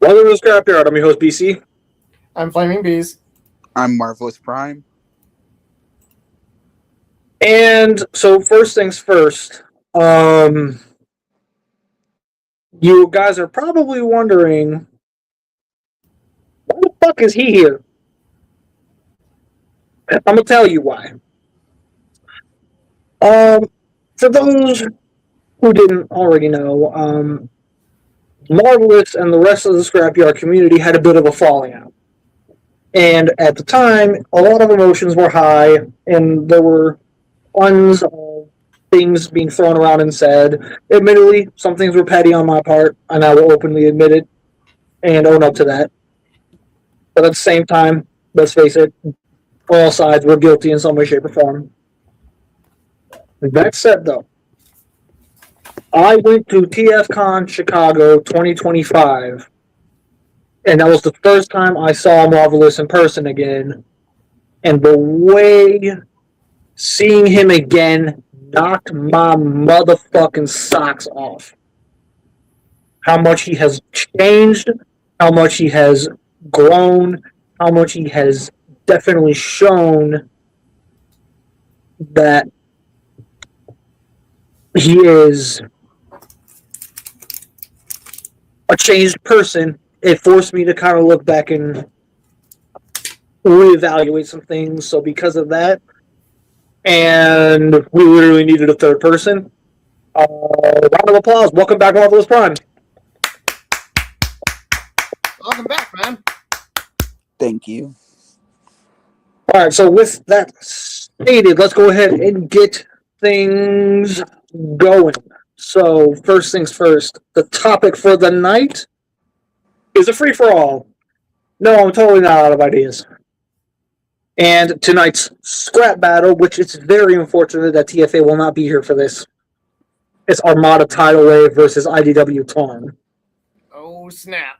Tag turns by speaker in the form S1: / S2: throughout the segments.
S1: Welcome to the Scrapyard. I'm your host, BC.
S2: I'm Flaming Bees.
S3: I'm Marvelous Prime.
S1: And so, first things first, you guys are probably wondering, why the fuck is he here? I'm gonna tell you why. For those who didn't already know, Marvelous and the rest of the Scrapyard community had a bit of a falling out. And at the time, a lot of emotions were high, and there were tons of things being thrown around and said. Admittedly, some things were petty on my part, and I will openly admit it and own up to that. But at the same time, let's face it, all sides were guilty in some way, shape, or form. That said, though, I went to TFCon Chicago 2025, and that was the first time I saw Marvelous in person again. And the way seeing him again knocked my motherfucking socks off. How much he has changed, how much he has grown, how much he has definitely shown that he is a changed person. It forced me to kind of look back and reevaluate some things. So because of that, and we literally needed a third person. Round of applause. Welcome back, Marvelous Prime.
S2: Welcome back, man.
S3: Thank you.
S1: All right, so with that stated, let's go ahead and get things going. So first things first, the topic for the night is a free-for-all. No, I'm totally not out of ideas. And tonight's scrap battle, which it's very unfortunate that TFA will not be here for this. It's Armada Tidal Wave versus IDW Torn.
S2: Oh snap!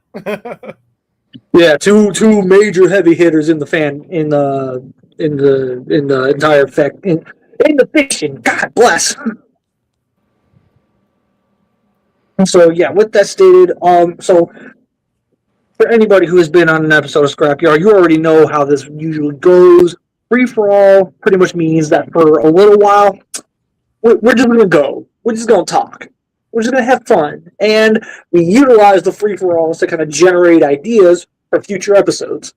S1: Yeah, two major heavy hitters in the entire effect in the fiction. God bless. So yeah, with that stated, so for anybody who has been on an episode of Scrapyard, you already know how this usually goes. Free for all pretty much means that for a little while, we're just gonna go. We're just gonna talk. We're just gonna have fun, and we utilize the free for alls to kind of generate ideas for future episodes.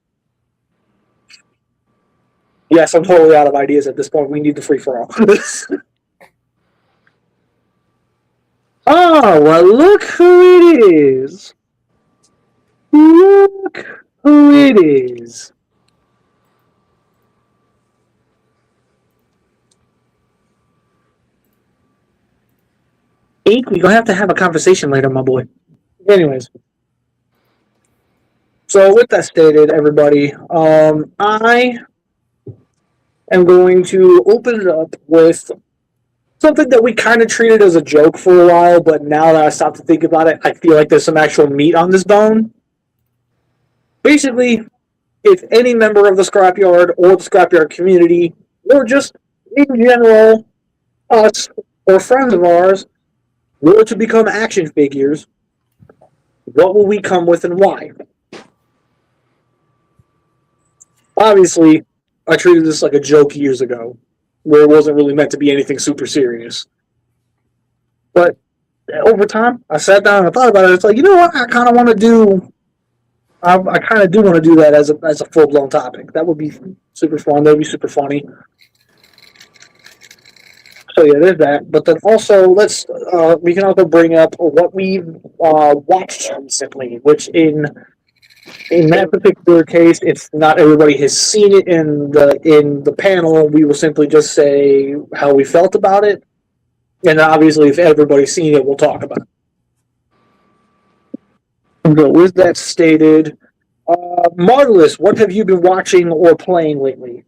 S1: Yes, I'm totally out of ideas at this point. We need the free for all. Oh, well, look who it is. Look who it is. Ink, we're going to have a conversation later, my boy. Anyways. So, with that stated, everybody, I am going to open it up with something that we kind of treated as a joke for a while, but now that I stopped to think about it, I feel like there's some actual meat on this bone. Basically, if any member of the Scrapyard or the Scrapyard community, or just in general, us or friends of ours, were to become action figures, what will we come with and why? Obviously, I treated this like a joke years ago, where it wasn't really meant to be anything super serious. But over time, I sat down and I thought about it. It's like, you know what? I kind of want to do. I kind of do want to do that as a full blown topic. That would be super fun. That would be super funny. So yeah, there's that. But then also, we can also bring up what we've watched recently, which in that particular case, if not everybody has seen it in the panel, we will simply just say how we felt about it, and obviously, if everybody's seen it, we'll talk about it. But with that stated, Marvelous, what have you been watching or playing lately?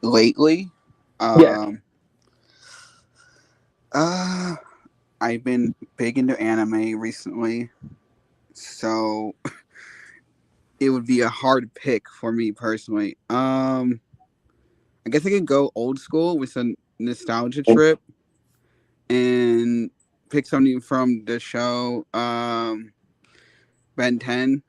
S3: Lately,
S1: Yeah.
S3: I've been big into anime recently, so it would be a hard pick for me personally. I guess I could go old school with a nostalgia trip and pick something from the show. Ben 10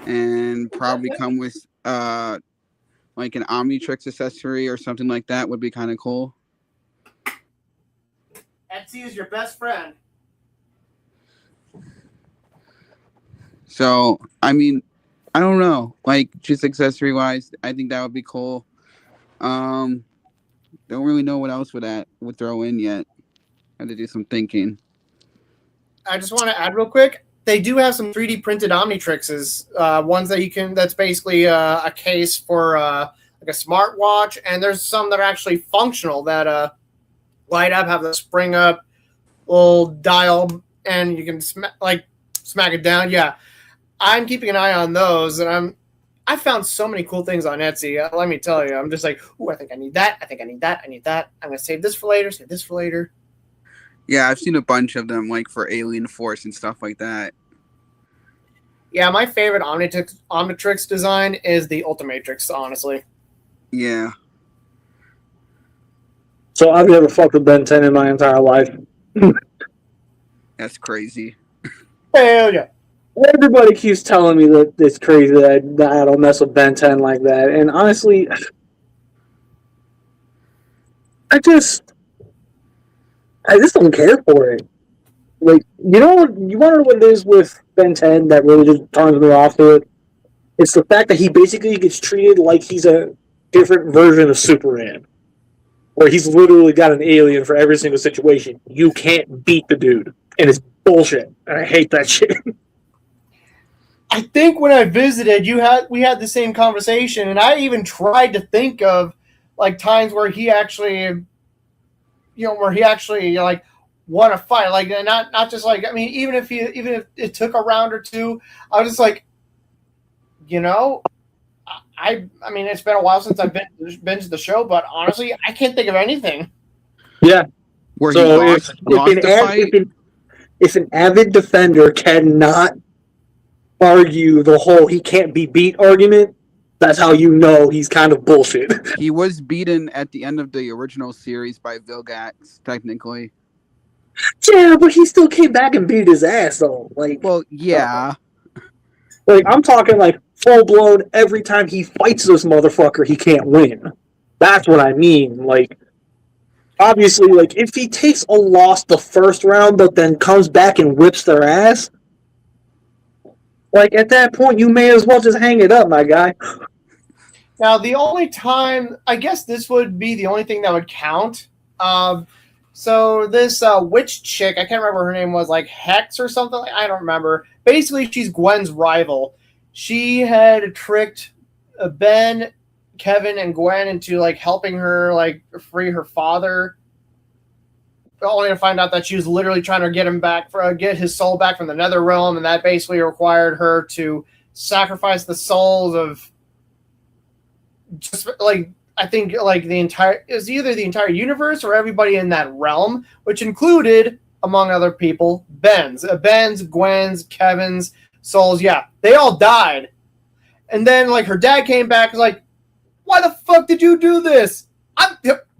S3: and probably come with like an Omnitrix accessory or something like that would be kind of cool.
S2: Etsy is your best friend.
S3: So, I mean, I don't know. Like, just accessory wise, I think that would be cool. Don't really know what else would throw in yet. Had to do some thinking.
S2: I just want to add real quick. They do have some 3D printed Omnitrixes, ones that you can. That's basically a case for like a smartwatch, and there's some that are actually functional that light up, have the spring up little dial, and you can smack it down. Yeah, I'm keeping an eye on those, and I found so many cool things on Etsy. Let me tell you, I'm just like, ooh, I think I need that. I think I need that. I need that. I'm gonna save this for later. Save this for later.
S3: Yeah, I've seen a bunch of them, like for Alien Force and stuff like that.
S2: Yeah, my favorite Omnitrix design is the Ultimatrix, honestly.
S3: Yeah.
S1: So I've never fucked with Ben 10 in my entire life.
S3: That's crazy.
S2: Hell yeah.
S1: Everybody keeps telling me that it's crazy that I don't mess with Ben 10 like that. And honestly, I just don't care for it. Like, you want to know what it is with Ben 10 that really just turns me off to it? It's the fact that he basically gets treated like he's a different version of Superman. Where he's literally got an alien for every single situation. You can't beat the dude. And it's bullshit. And I hate that shit.
S2: I think when I visited, we had the same conversation, and I even tried to think of like times where he actually, like won a fight, like not just like, I mean, even if it took a round or two, I was just like, I mean, it's been a while since I've been to the show, but honestly, I can't think of anything.
S1: Yeah.
S3: Where
S1: so
S3: he lost the fight?
S1: If an avid defender cannot argue the whole he can't be beat argument, that's how you know he's kind of bullshit.
S3: He was beaten at the end of the original series by Vilgax, technically.
S1: Yeah, but he still came back and beat his ass, though. Like,
S3: well, yeah.
S1: Like, I'm talking like full blown. Every time he fights this motherfucker, he can't win. That's what I mean. Like, obviously, like if he takes a loss the first round, but then comes back and whips their ass, like at that point, you may as well just hang it up, my guy.
S2: Now, the only time, I guess this would be the only thing that would count. So this witch chick, I can't remember her name was, like Hex or something. I don't remember. Basically, she's Gwen's rival. She had tricked Ben, Kevin, and Gwen into like helping her like free her father, only to find out that she was literally trying to get his soul back from the nether realm, and that basically required her to sacrifice the souls of just like, I think like it was either the entire universe or everybody in that realm, which included, among other people, Ben's, Gwen's, Kevin's souls. Yeah, they all died. And then like her dad came back, was like, why the fuck did you do this?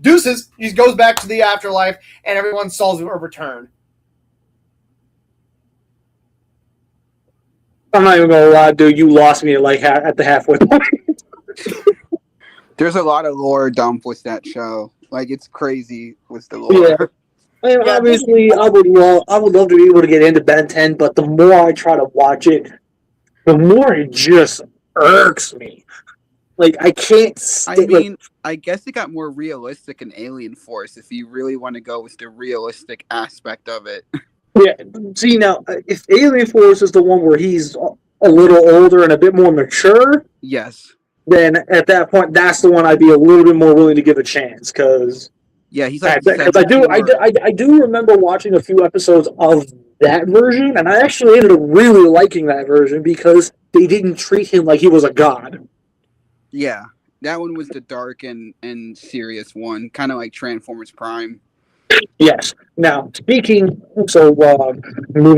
S2: Deuces. He goes back to the afterlife, and everyone's souls are returned.
S1: I'm not even gonna lie, dude. You lost me at the halfway point.
S3: There's a lot of lore dump with that show. Like, it's crazy with the lore.
S1: Yeah. I mean, obviously, I would love to be able to get into Ben 10, but the more I try to watch it, the more it just irks me. Like, I can't.
S3: I guess it got more realistic in Alien Force if you really want to go with the realistic aspect of it.
S1: Yeah. See, now, if Alien Force is the one where he's a little older and a bit more mature,
S3: yes,
S1: then at that point, that's the one I'd be a little bit more willing to give a chance. Because
S3: yeah, he's like,
S1: because I do remember watching a few episodes of that version, and I actually ended up really liking that version because they didn't treat him like he was a god.
S3: Yeah, that one was the dark and serious one, kind of like Transformers Prime.
S1: Yes. Now, moving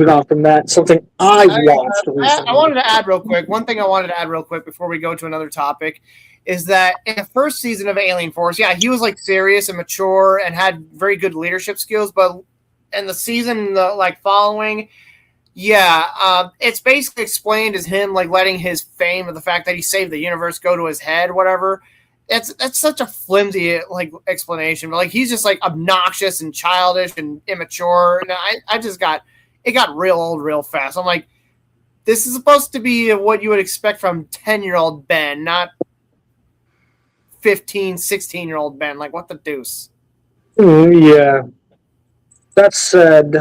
S1: on from that, something I watched recently.
S2: I wanted to add real quick. One thing I wanted to add real quick before we go to another topic is that in the first season of Alien Force, yeah, he was like serious and mature and had very good leadership skills, but in the season following, Yeah, it's basically explained as him like letting his fame of the fact that he saved the universe go to his head, whatever. That's such a flimsy like explanation, but like he's just like obnoxious and childish and immature. And I just got it got real old real fast. I'm like, this is supposed to be what you would expect from 10-year-old Ben, not 15, 16-year-old Ben. Like, what the deuce?
S1: Yeah. That said,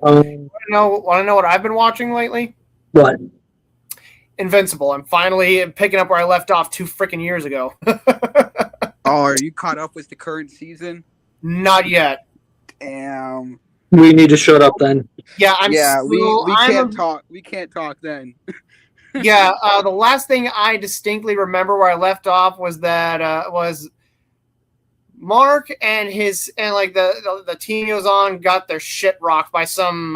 S2: Want to know what I've been watching lately?
S1: what?
S2: Invincible. I'm finally picking up where I left off 2 freaking years ago.
S3: Oh, are you caught up with the current season?
S2: Not yet.
S3: Damn.
S1: We need to shut up then.
S2: Yeah, we
S3: can't talk. We can't talk then.
S2: Yeah, the last thing I distinctly remember where I left off was that was Mark and the team he was on got their shit rocked by some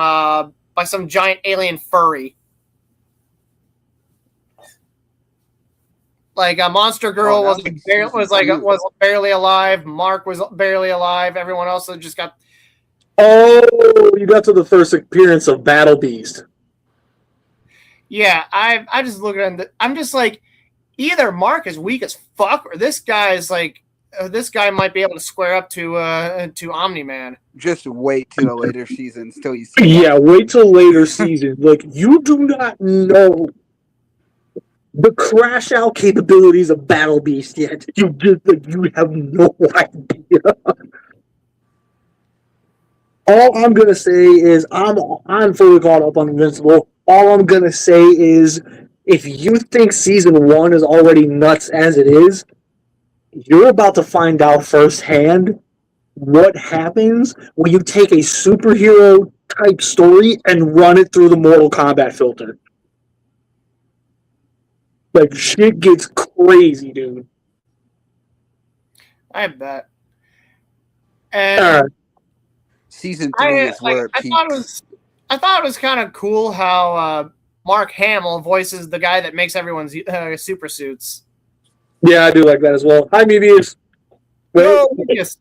S2: giant alien furry. Like a Monster Girl was barely alive. Mark was barely alive. Everyone else just got.
S1: Oh, you got to the first appearance of Battle Beast.
S2: Yeah, I just look at him. I'm just like, either Mark is weak as fuck, or this guy is like, this guy might be able to square up to Omni-Man.
S3: Just wait till the later seasons till you see.
S1: Yeah, wait till later season. Like, you do not know the crash out capabilities of Battle Beast yet. You have no idea. All I'm gonna say is I'm fully caught up on Invincible. All I'm gonna say is if you think season 1 is already nuts as it is, you're about to find out firsthand what happens when you take a superhero type story and run it through the Mortal Kombat filter. Like, shit gets crazy, dude.
S2: I bet. And
S3: season 3 is where it peaks.
S2: I thought it was kind of cool how Mark Hamill voices the guy that makes everyone's super suits.
S1: Yeah, I do like that as well. Hi, Mebius.
S2: Well, yes.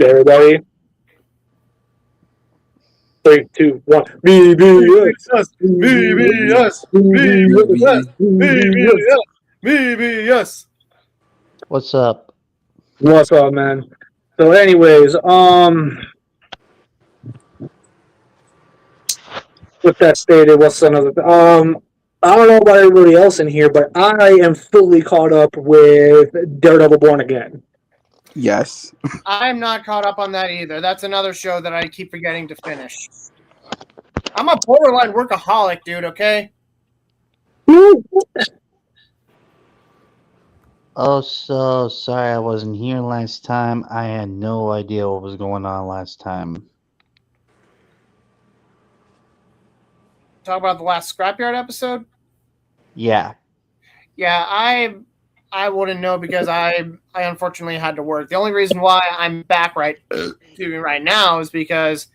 S1: Everybody. 3, 2, 1. BBS.
S2: BBS. BBS.
S4: What's up?
S1: What's up, man? So, anyways, with that stated, what's another? I don't know about everybody else in here, but I am fully caught up with Daredevil Born Again.
S3: Yes.
S2: I'm not caught up on that either. That's another show that I keep forgetting to finish. I'm a borderline workaholic, dude, okay?
S4: Oh, so sorry I wasn't here last time. I had no idea what was going on last time.
S2: Talk about the last Scrapyard episode?
S4: Yeah.
S2: Yeah, I wouldn't know because I unfortunately had to work. The only reason why I'm back right now is because,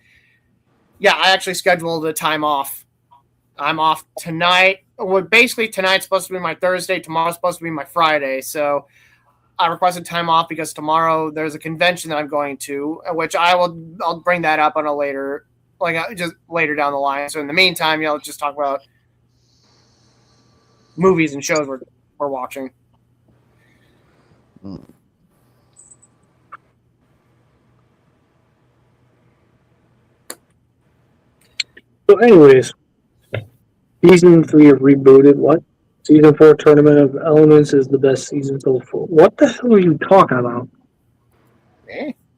S2: yeah, I actually scheduled a time off. I'm off tonight. Well, basically, tonight's supposed to be my Thursday. Tomorrow's supposed to be my Friday. So I requested time off because tomorrow there's a convention that I'm going to, which I'll bring that up on a later, just later down the line. So in the meantime, just talk about movies and shows we're watching.
S1: So, anyways, season 3 of Rebooted. What? Season 4 Tournament of Elements is the best season so far. What the hell are you talking about?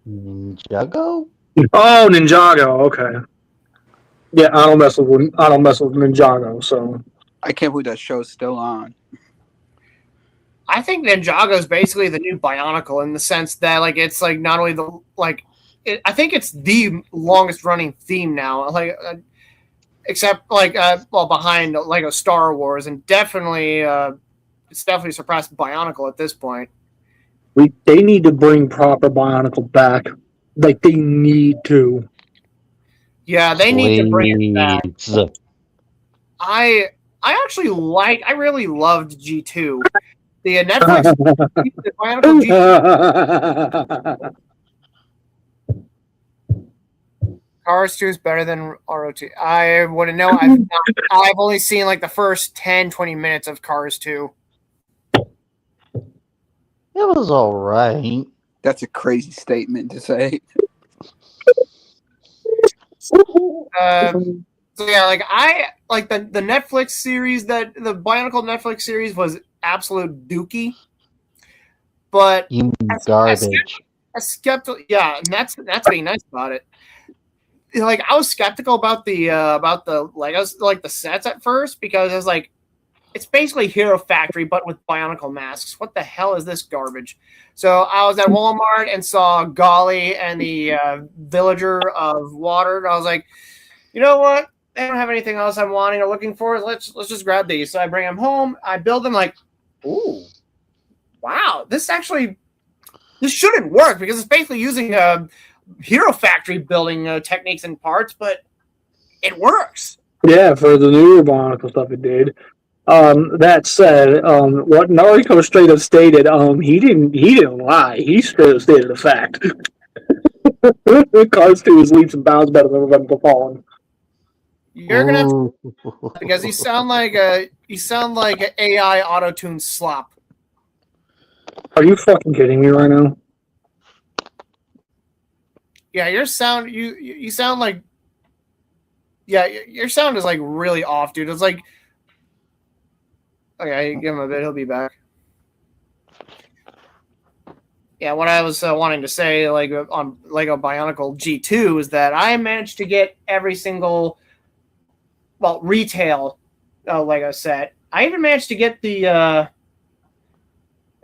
S4: Ninjago?
S1: Oh, Ninjago. Okay. Yeah, I don't mess with Ninjago. So
S3: I can't believe that show's still on.
S2: I think Ninjago is basically the new Bionicle in the sense that it's not only I think it's the longest running theme now. Except behind Lego Star Wars, and definitely it's definitely surpassed Bionicle at this point.
S1: They need to bring proper Bionicle back. Like, they need to.
S2: Yeah, they need to bring it back. I really loved G2. The Netflix the Bionicle G2 Cars 2 is better than ROT. I wouldn't know. I've only seen like the first 10, 20 minutes of Cars 2.
S4: It was alright.
S3: That's a crazy statement to say.
S2: So yeah, like I like the Netflix series that the Bionicle Netflix series was absolute dookie. But
S4: You mean garbage.
S2: a skeptical, yeah, and that's being nice about it. Like I was skeptical about the Legos, like the sets at first, because I was like, it's basically Hero Factory but with Bionicle masks. What the hell is this garbage? So I was at Walmart and saw Golly and the Villager of Water, and I was like, you know what? They don't have anything else I'm wanting or looking for. Let's just grab these. So I bring them home. I build them like, ooh, wow, this shouldn't work because it's basically using Hero Factory building techniques and parts, but it works.
S1: Yeah, for the newer Bionicle stuff, it did. That said, what Nariko straight up stated, he didn't lie. He straight up stated a fact. Cars 2 is leaps and bounds better than Revenge Fallen.
S2: You're gonna have to, because you sound like an AI auto-tune slop.
S1: Are you fucking kidding me right now?
S2: Yeah, your sound you sound like, yeah, your sound is like really off, dude. It's like, okay, give him a bit, he'll be back. Yeah, what I was wanting to say, like on Lego Bionicle G2, is that I managed to get every single, well, retail Lego set. I even managed to get the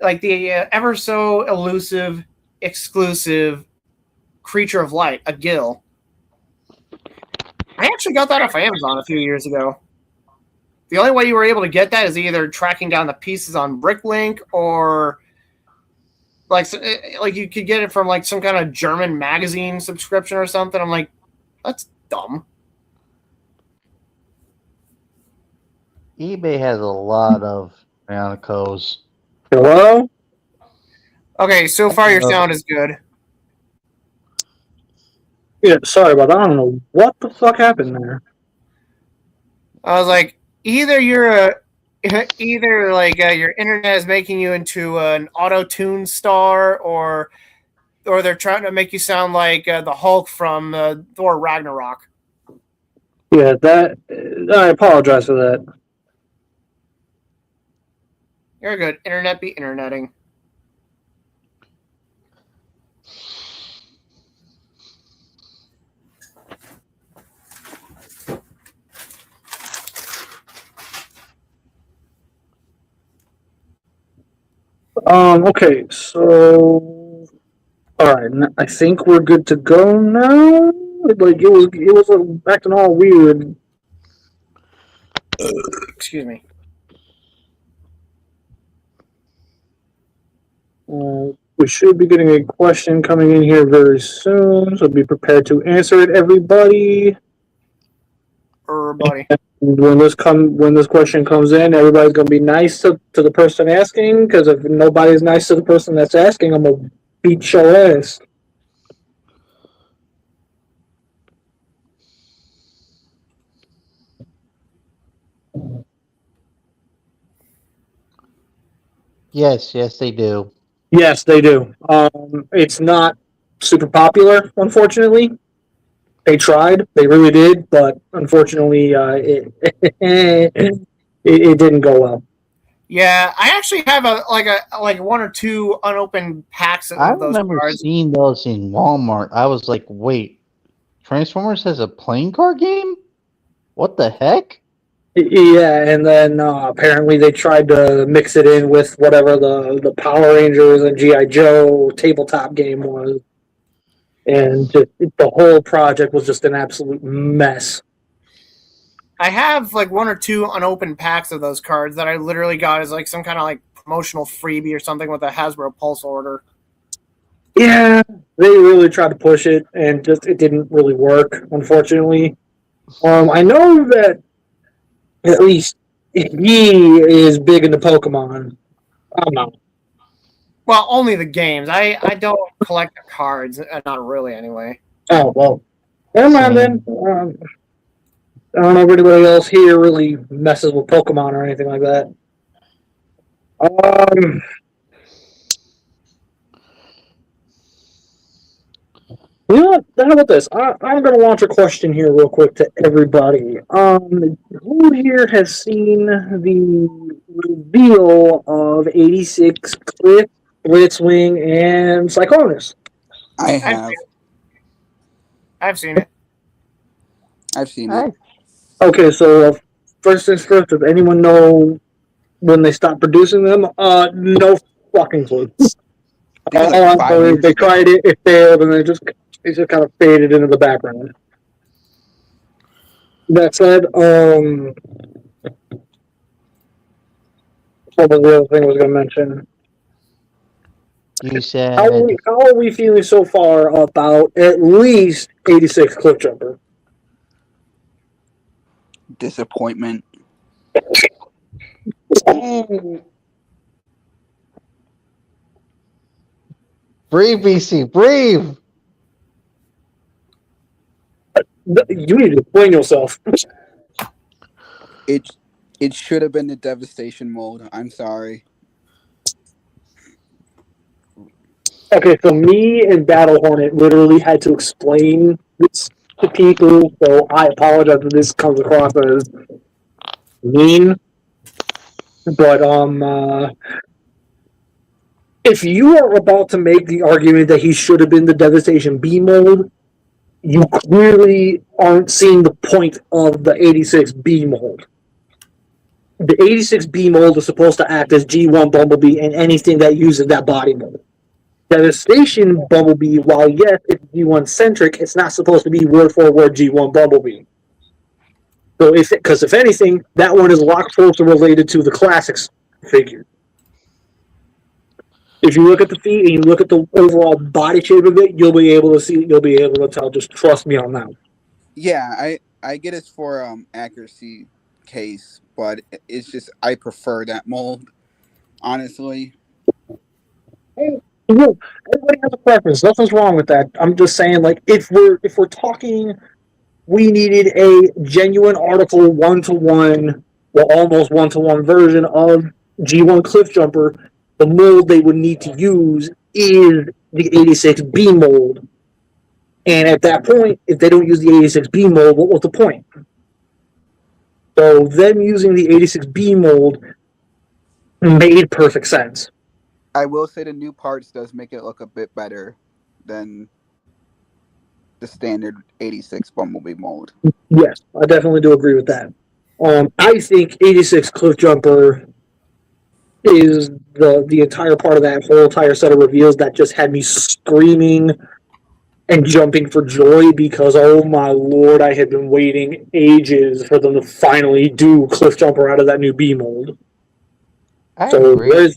S2: ever so elusive, exclusive Creature of Light, a Gill. I actually got that off Amazon a few years ago. The only way you were able to get that is either tracking down the pieces on Bricklink or like you could get it from like some kind of German magazine subscription or something. I'm like, that's dumb.
S4: eBay has a lot of Bionicles.
S1: Hello?
S2: Okay, so far your sound is good.
S1: Yeah, sorry about that. I don't know what the fuck happened there.
S2: I was like, either your internet is making you into an auto-tune star, or they're trying to make you sound like the Hulk from Thor Ragnarok.
S1: Yeah, I apologize for that.
S2: You're good. Internet be interneting.
S1: Okay, so all right, I think we're good to go now. Like it was acting all weird.
S2: Excuse me.
S1: We should be getting a question coming in here very soon, so be prepared to answer it, everybody.
S2: Everybody.
S1: When this question comes in, everybody's gonna be nice to the person asking, because if nobody's nice to the person that's asking, I'm gonna beat your ass.
S4: Yes, they do.
S1: Yes, they do. It's not super popular, unfortunately. They tried, they really did, but unfortunately, it didn't go well.
S2: Yeah, I actually have a one or two unopened packs of
S4: I
S2: those
S4: remember
S2: cards.
S4: seeing those in Walmart. I was like, wait, Transformers has a playing card game? What the heck?
S1: Yeah, and then apparently they tried to mix it in with whatever the Power Rangers and G.I. Joe tabletop game was. And the whole project was just an absolute mess.
S2: I have like one or two unopened packs of those cards that I literally got as like some kind of like promotional freebie or something with a Hasbro Pulse order.
S1: Yeah, they really tried to push it, and just it didn't really work, unfortunately. I know that at least he is big into Pokemon. I'm not.
S2: Well, only the games. I don't collect the cards. Not really, anyway.
S1: Oh, well. Never mind then. I don't know if anybody else here really messes with Pokemon or anything like that. You know what? How about this? I'm going to launch a question here real quick to everybody. Who here has seen the reveal of 86 Cliff, Blitzwing, and Cyclonus?
S3: I have.
S2: I've seen it.
S3: I've seen it.
S1: Okay, so first things first, does anyone know when they stopped producing them? No fucking clue.
S3: It was
S1: All
S3: like
S1: I
S3: 5
S1: know is
S3: years
S1: they
S3: ago.
S1: tried it, it failed, and it just kind of faded into the background. That said, what was the other thing I was going to mention?
S4: You said
S1: How are we feeling so far about at least 86 Cliffjumper?
S3: Disappointment.
S4: breathe, BC, breathe.
S1: You need to explain yourself.
S3: It should have been the devastation mold. I'm sorry.
S1: Okay, so me and Battle Hornet literally had to explain this to people, so I apologize if this comes across as mean. But if you are about to make the argument that he should have been the Devastation B mold, you clearly aren't seeing the point of the 86B mold. The 86B mold is supposed to act as G1 Bumblebee and anything that uses that body mold. Devastation Bumblebee, while yes, it's G1 centric, it's not supposed to be word for word G1 Bumblebee. So, if anything, that one is a lot closer related to the classics figure. If you look at the feet and you look at the overall body shape of it, you'll be able to see. You'll be able to tell. Just trust me on that.
S3: Yeah, I get it for accuracy case, but it's just I prefer that mold, honestly.
S1: Look, everybody has a preference. Nothing's wrong with that. I'm just saying, like, if we're talking, we needed a genuine article 1-to-1, well, almost 1-to-1 version of G1 Cliffjumper. The mold they would need to use is the 86B mold. And at that point, if they don't use the 86B mold, what was the point? So them using the 86B mold made perfect sense.
S3: I will say the new parts does make it look a bit better than the standard 86 Bumblebee mold.
S1: Yes, I definitely do agree with that. I think 86 Cliffjumper is the entire part of that whole entire set of reveals that just had me screaming and jumping for joy because, oh my lord, I had been waiting ages for them to finally do Cliffjumper out of that new B mold.
S4: I
S1: So
S4: agree.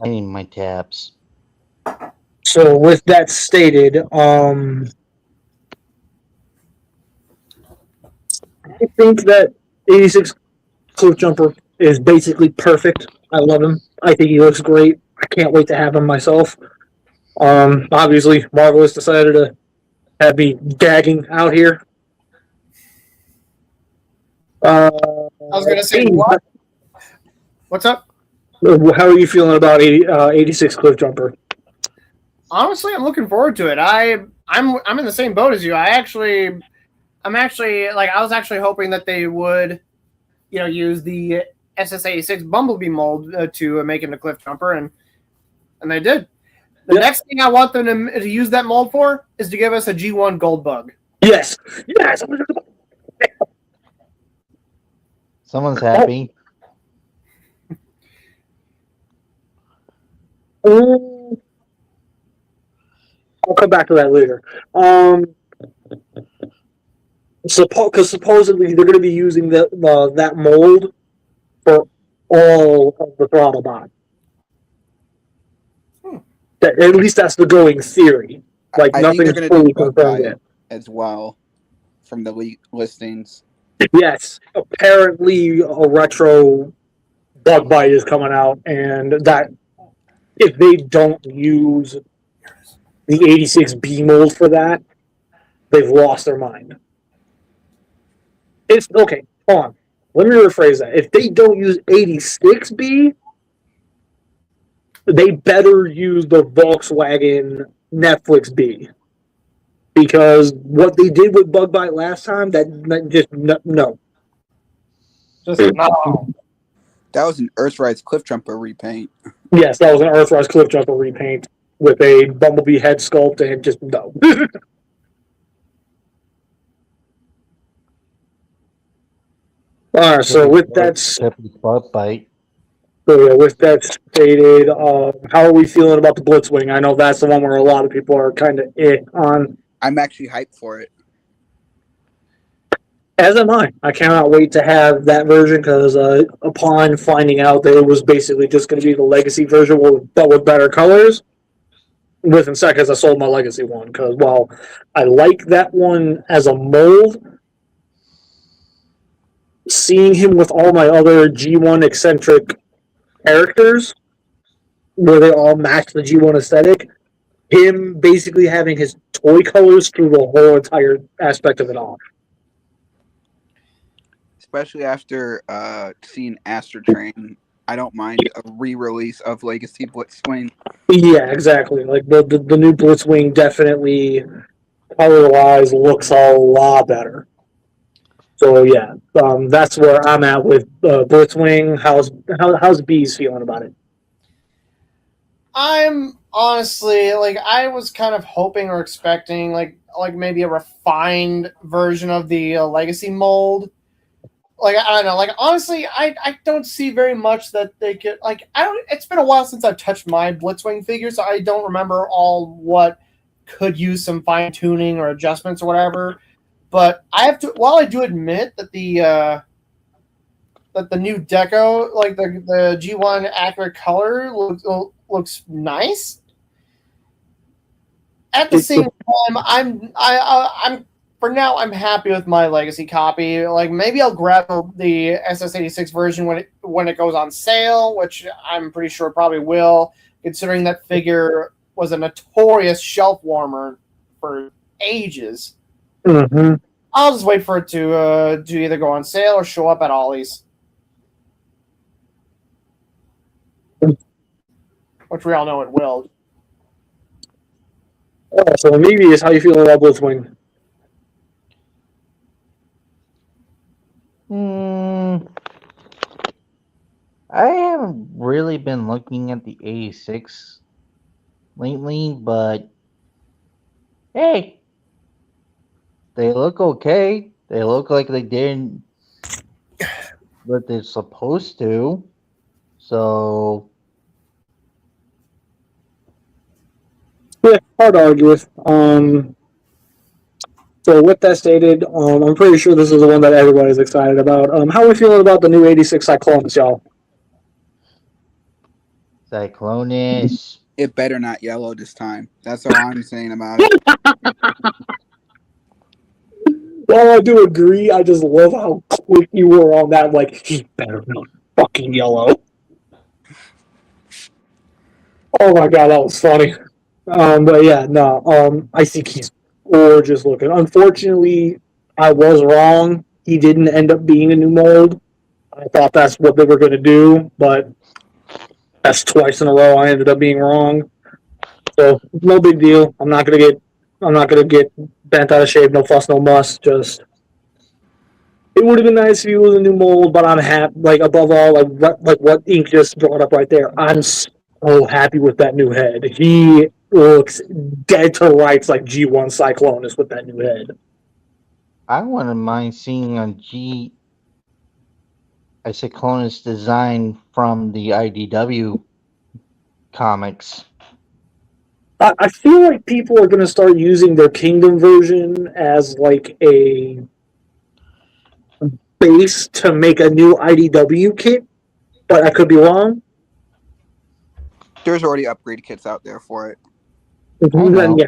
S4: I need my tabs.
S1: So with that stated, I think that 86 Cliffjumper is basically perfect. I love him. I think he looks great. I can't wait to have him myself. Obviously, Marvelous decided to have me gagging out here.
S2: I was going to say, what? What's up?
S1: How are you feeling about 86 Cliffjumper?
S2: Honestly, I'm looking forward to it. I'm in the same boat as you. I was actually hoping that they would, use the SS86 Bumblebee mold to make him a Cliffjumper, and they did. The next thing I want them to use that mold for is to give us a G1 Gold Bug.
S1: Yes.
S4: Someone's happy.
S1: I'll come back to that later. Because supposedly they're going to be using that mold for all of the throttle bot. At least that's the going theory. Like
S3: I think
S1: nothing's
S3: they're going to
S1: fully
S3: do bug
S1: confirmed
S3: bite
S1: yet.
S3: as well from the listings.
S1: Yes, apparently a retro bug bite is coming out, and that if they don't use the 86B mold for that, they've lost their mind. It's okay. Hold on. Let me rephrase that. If they don't use 86B, they better use the Volkswagen Netflix B. Because what they did with Bug Bite last time, that just no.
S2: Just no.
S3: That was an Earthrise Cliff Jumper repaint.
S1: Yes, that was an Earthrise Cliff Jumper repaint with a Bumblebee head sculpt, and just no. All right, so with that,
S4: Bug Bite.
S1: so yeah, with that stated, how are we feeling about the Blitzwing? I know that's the one where a lot of people are kind of on.
S3: I'm actually hyped for it.
S1: As am I. I cannot wait to have that version because upon finding out that it was basically just going to be the Legacy version, but with better colors, within seconds I sold my Legacy one because while I like that one as a mold, seeing him with all my other G1 eccentric characters, where they all match the G1 aesthetic, him basically having his toy colors through the whole entire aspect of it all.
S3: Especially after seeing Astro Train, I don't mind a re-release of Legacy Blitzwing.
S1: Yeah, exactly. Like the new Blitzwing definitely color-wise looks a lot better. So yeah, that's where I'm at with Blitzwing. How's Bees feeling about it?
S2: I'm honestly like I was kind of hoping or expecting like maybe a refined version of the Legacy mold. Like I don't know, like honestly, I don't see very much that they could like. I don't. It's been a while since I've touched my Blitzwing figure, so I don't remember all what could use some fine tuning or adjustments or whatever. But I have to. While I do admit that the new deco, like the G1 accurate color, looks nice. At the same time, I'm for now, I'm happy with my Legacy copy. Like maybe I'll grab the SS86 version when it goes on sale, which I'm pretty sure it probably will, considering that figure was a notorious shelf warmer for ages.
S1: Mm-hmm.
S2: I'll just wait for it to either go on sale or show up at Ollie's, which we all know it will.
S1: So maybe is how you feel about Blitzwing.
S4: I haven't really been looking at the 86 lately, but hey, they look okay. They look like they did what they're supposed to. So
S1: Yeah, hard to argue with. So with that stated, I'm pretty sure this is the one that everybody's excited about. How are we feeling about the new 86 Cyclones, y'all?
S4: Cyclonus.
S3: It better not yellow this time. That's all I'm saying about it.
S1: While I do agree, I just love how quick you were on that. Like, he better not fucking yellow. Oh my god, that was funny. But yeah, no. I think he's gorgeous looking. Unfortunately, I was wrong. He didn't end up being a new mold. I thought that's what they were going to do, but that's twice in a row I ended up being wrong. So no big deal. I'm not gonna get bent out of shape. No fuss, no muss. Just it would have been nice if he was a new mold, but I'm happy. Like above all, like what Ink just brought up right there. I'm so happy with that new head. He looks dead to rights like G1 Cyclonus with that new head.
S4: I wouldn't mind seeing a Cyclonus design from the IDW comics.
S1: I feel like people are going to start using their Kingdom version as like a base to make a new IDW kit, but I could be wrong.
S3: There's already upgrade kits out there for it.
S1: Then, yeah,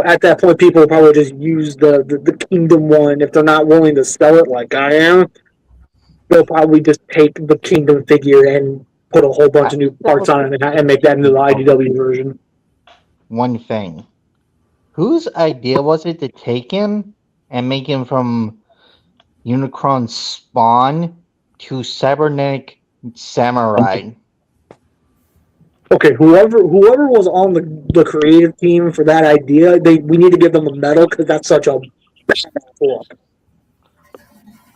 S1: at that point, people will probably just use the Kingdom one. If they're not willing to sell it like I am, they'll probably just take the Kingdom figure and put a whole bunch of new parts on it and make that into the IDW version.
S4: One thing. Whose idea was it to take him and make him from Unicron Spawn to Cybernetic Samurai?
S1: Okay, whoever was on the creative team for that idea, we need to give them a medal because that's such a look.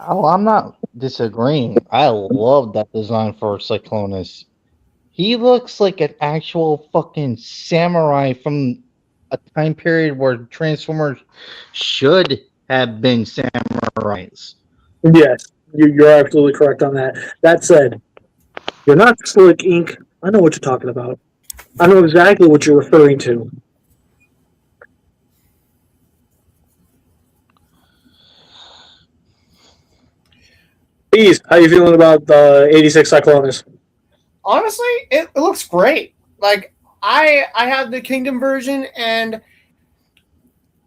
S4: Oh, I'm not disagreeing. I love that design for Cyclonus. He looks like an actual fucking samurai from a time period where Transformers should have been samurais.
S1: Yes, you're absolutely correct on that. That said, you're not Slick Inc. I know what you're talking about. I know exactly what you're referring to. Bees, how you feeling about the 86 Cyclonus?
S2: Honestly, it looks great. Like I have the Kingdom version, and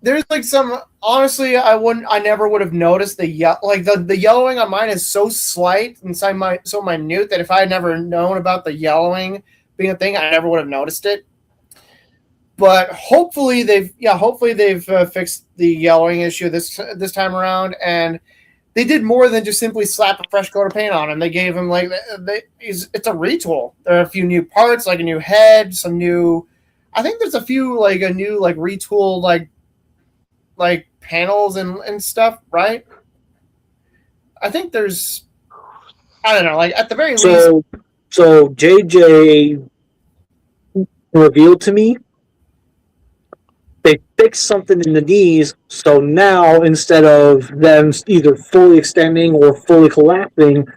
S2: there's like some. Honestly, I never would have noticed the yellowing on mine is so slight and so minute that if I had never known about the yellowing being a thing, I never would have noticed it. But hopefully they've fixed the yellowing issue this time around, and they did more than just simply slap a fresh coat of paint on him. They gave him it's a retool. There are a few new parts, like a new head, some new. I think there's a few a new retooled like panels and stuff, right? I think there's. I don't know. Like at the very least.
S1: So JJ revealed to me they fixed something in the knees, so now instead of them either fully extending or fully collapsing,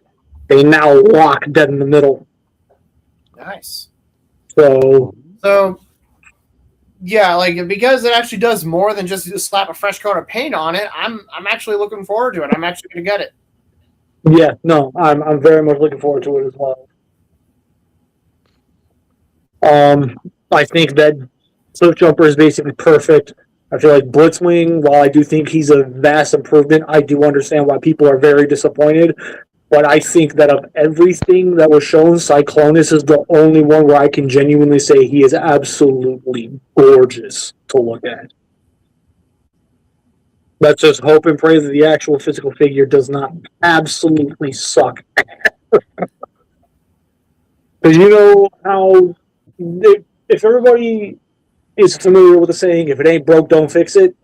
S1: they now lock dead in the middle.
S2: Nice.
S1: So
S2: yeah, because it actually does more than just slap a fresh coat of paint on it. I'm actually looking forward to it. I'm actually gonna get it.
S1: Yeah, no, I'm very much looking forward to it as well. I think that Swift Jumper is basically perfect. I feel like Blitzwing, while I do think he's a vast improvement, I do understand why people are very disappointed. But I think that of everything that was shown, Cyclonus is the only one where I can genuinely say he is absolutely gorgeous to look at. Let's just hope and pray that the actual physical figure does not absolutely suck. Because you know how if everybody is familiar with the saying, if it ain't broke, don't fix it,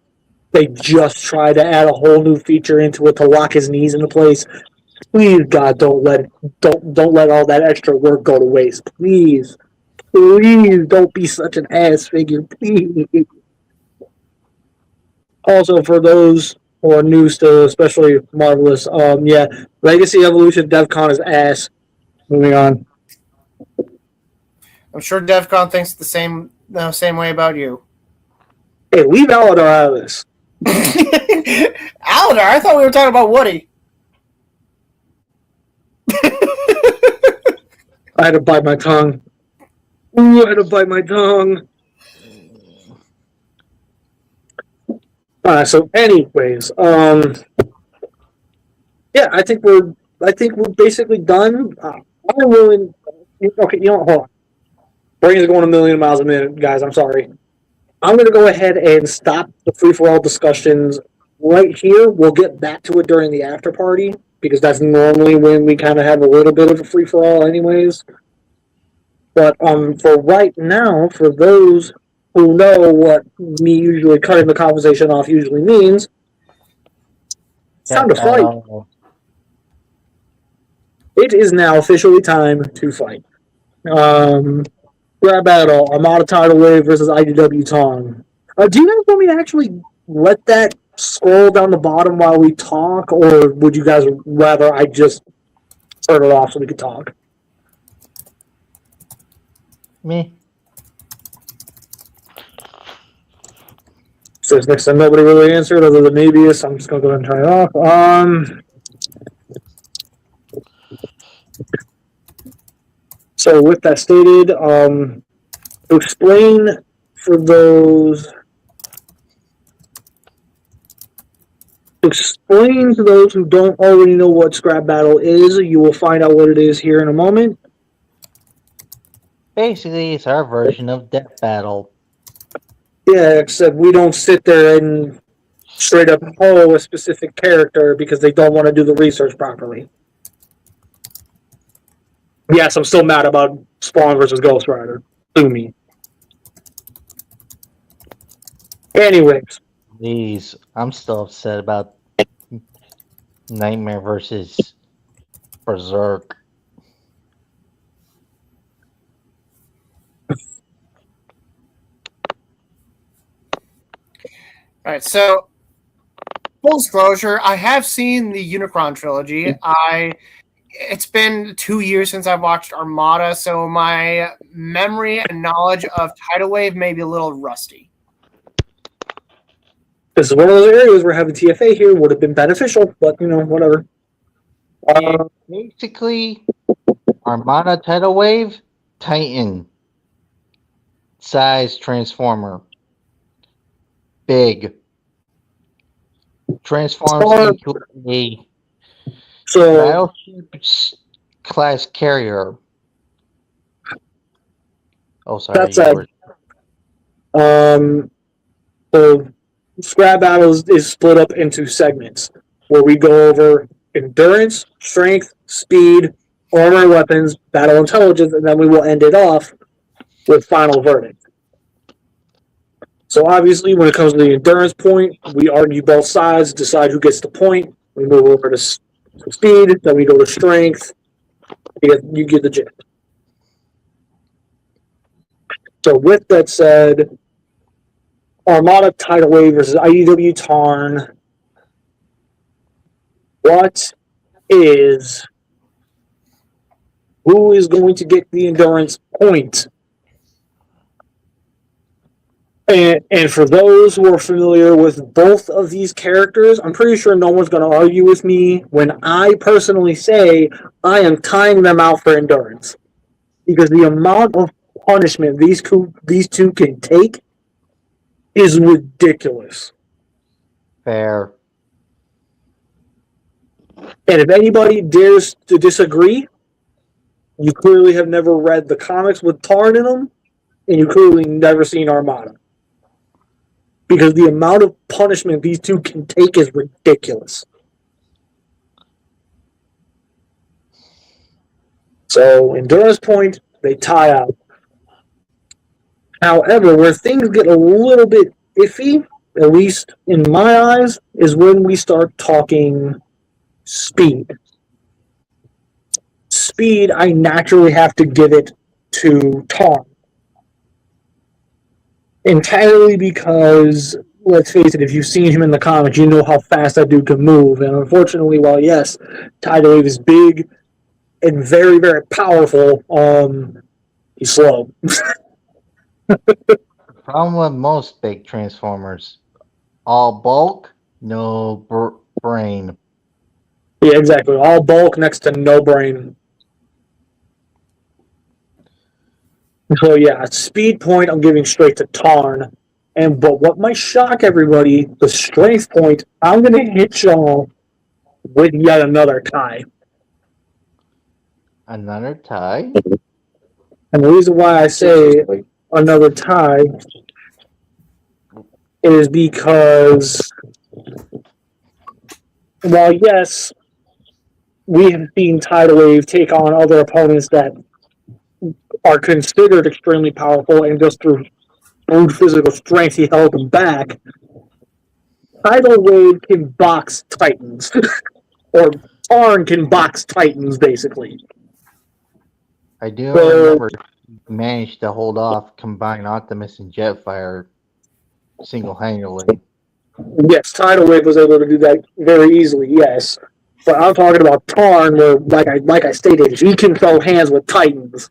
S1: they just try to add a whole new feature into it to lock his knees into place. Please, God, don't let all that extra work go to waste. Please don't be such an ass figure. Please. Also, for those who are new still, especially Marvelous, Legacy Evolution DevCon is ass. Moving on.
S2: I'm sure DevCon thinks the same way about you.
S1: Hey, leave Aladar out of this.
S2: Aladar? I thought we were talking about Woody.
S1: I had to bite my tongue. Ooh, I had to bite my tongue. So anyways, yeah, I think we're basically done. I'm willing. Okay, hold on. Brain is going a million miles a minute, guys. I'm sorry. I'm going to go ahead and stop the free-for-all discussions right here. We'll get back to it during the after party, because that's normally when we kind of have a little bit of a free-for-all anyways. But for right now, for those who know what me usually cutting the conversation off usually means, it's time to fight. It is now officially time to fight. Grab battle, Armada Tidal Wave versus IDW Tong. Do you guys want me to actually let that scroll down the bottom while we talk, or would you guys rather I just turn it off so we can talk?
S4: Me.
S1: So next time nobody really answered other than Mabius, I'm just gonna go ahead and turn it off. So with that stated, to explain for those, to those who don't already know what Scrap Battle is, you will find out what it is here in a moment.
S4: Basically, it's our version of Death Battle.
S1: Yeah, except we don't sit there and straight up hoe a specific character because they don't want to do the research properly. Yes, I'm still mad about Spawn versus Ghost Rider. Sue me. Anyways,
S4: Please, I'm still upset about Nightmare versus Berserk.
S2: All right, so full disclosure, I have seen the Unicron trilogy. It's been 2 years since I've watched Armada, so my memory and knowledge of Tidal Wave may be a little rusty.
S1: this is one of those areas where having TFA here would have been beneficial, but whatever.
S4: Basically, Armada Tidal Wave, Titan. Size Transformer. Big. Transforms into a battleship class carrier. Oh, sorry.
S1: So Scrap Battles is split up into segments where we go over endurance, strength, speed, armor, weapons, battle intelligence, and then we will end it off with final verdict. So obviously, when it comes to the endurance point, we argue both sides, decide who gets the point. We move over to speed, then we go to strength. You get the gist. So with that said, Armada Tidal Wave versus IDW Tarn. Who is going to get the endurance point? And for those who are familiar with both of these characters, I'm pretty sure no one's going to argue with me when I personally say I am tying them out for endurance. Because the amount of punishment these two can take is ridiculous.
S4: Fair.
S1: And if anybody dares to disagree, you clearly have never read the comics with Tarn in them, and you clearly never seen Armada. Because the amount of punishment these two can take is ridiculous. So, endurance point, they tie out. However, where things get a little bit iffy, at least in my eyes, is when we start talking speed. Speed, I naturally have to give it to Tarn. Entirely because, let's face it, if you've seen him in the comics, you know how fast that dude can move. And unfortunately, while yes, Tidal Wave is big and very, very powerful, he's slow.
S4: The problem with most big Transformers, all bulk, no brain.
S1: Yeah, exactly. All bulk next to no brain. So yeah, speed point I'm giving straight to Tarn. But what might shock everybody, the strength point, I'm gonna hit y'all with yet another tie.
S4: Another tie?
S1: And the reason why I say another tie is because while yes, we have seen Tidal Wave take on other opponents that are considered extremely powerful, and just through brute physical strength he held them back. Tidal Wave can box Titans. Or Tarn can box Titans, basically.
S4: I do remember he managed to hold off Combined Optimus and Jetfire single-handedly.
S1: Yes, Tidal Wave was able to do that very easily, yes. But I'm talking about Tarn, where, like I stated, he can throw hands with Titans.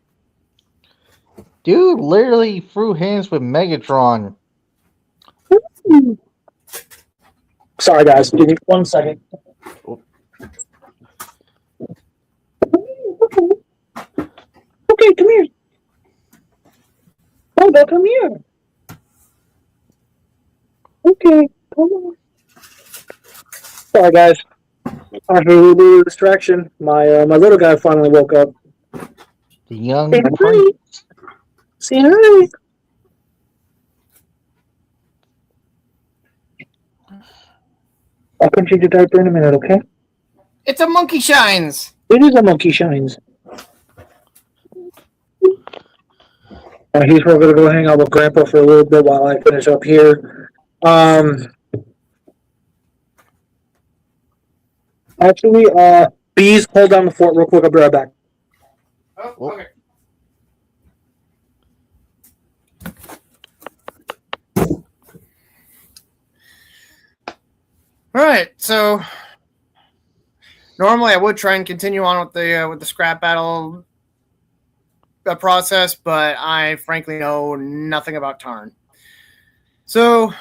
S4: Dude literally threw hands with Megatron.
S1: Sorry, guys. Give me 1 second. Okay, come here. Oh, no, come here. Okay, come on. Sorry, guys. After a little bit of distraction, my little guy finally woke up.
S4: The young
S1: Hey,
S4: prince.
S1: See, hi. I'll continue to diaper in a minute, okay?
S2: It's a monkey shines.
S1: It is a monkey shines. He's probably gonna go hang out with Grandpa for a little bit while I finish up here. Actually, bees, hold down the fort real quick. I'll be right back.
S2: Oh, okay. All right, so normally I would try and continue on with the scrap battle process, but I frankly know nothing about Tarn. So, in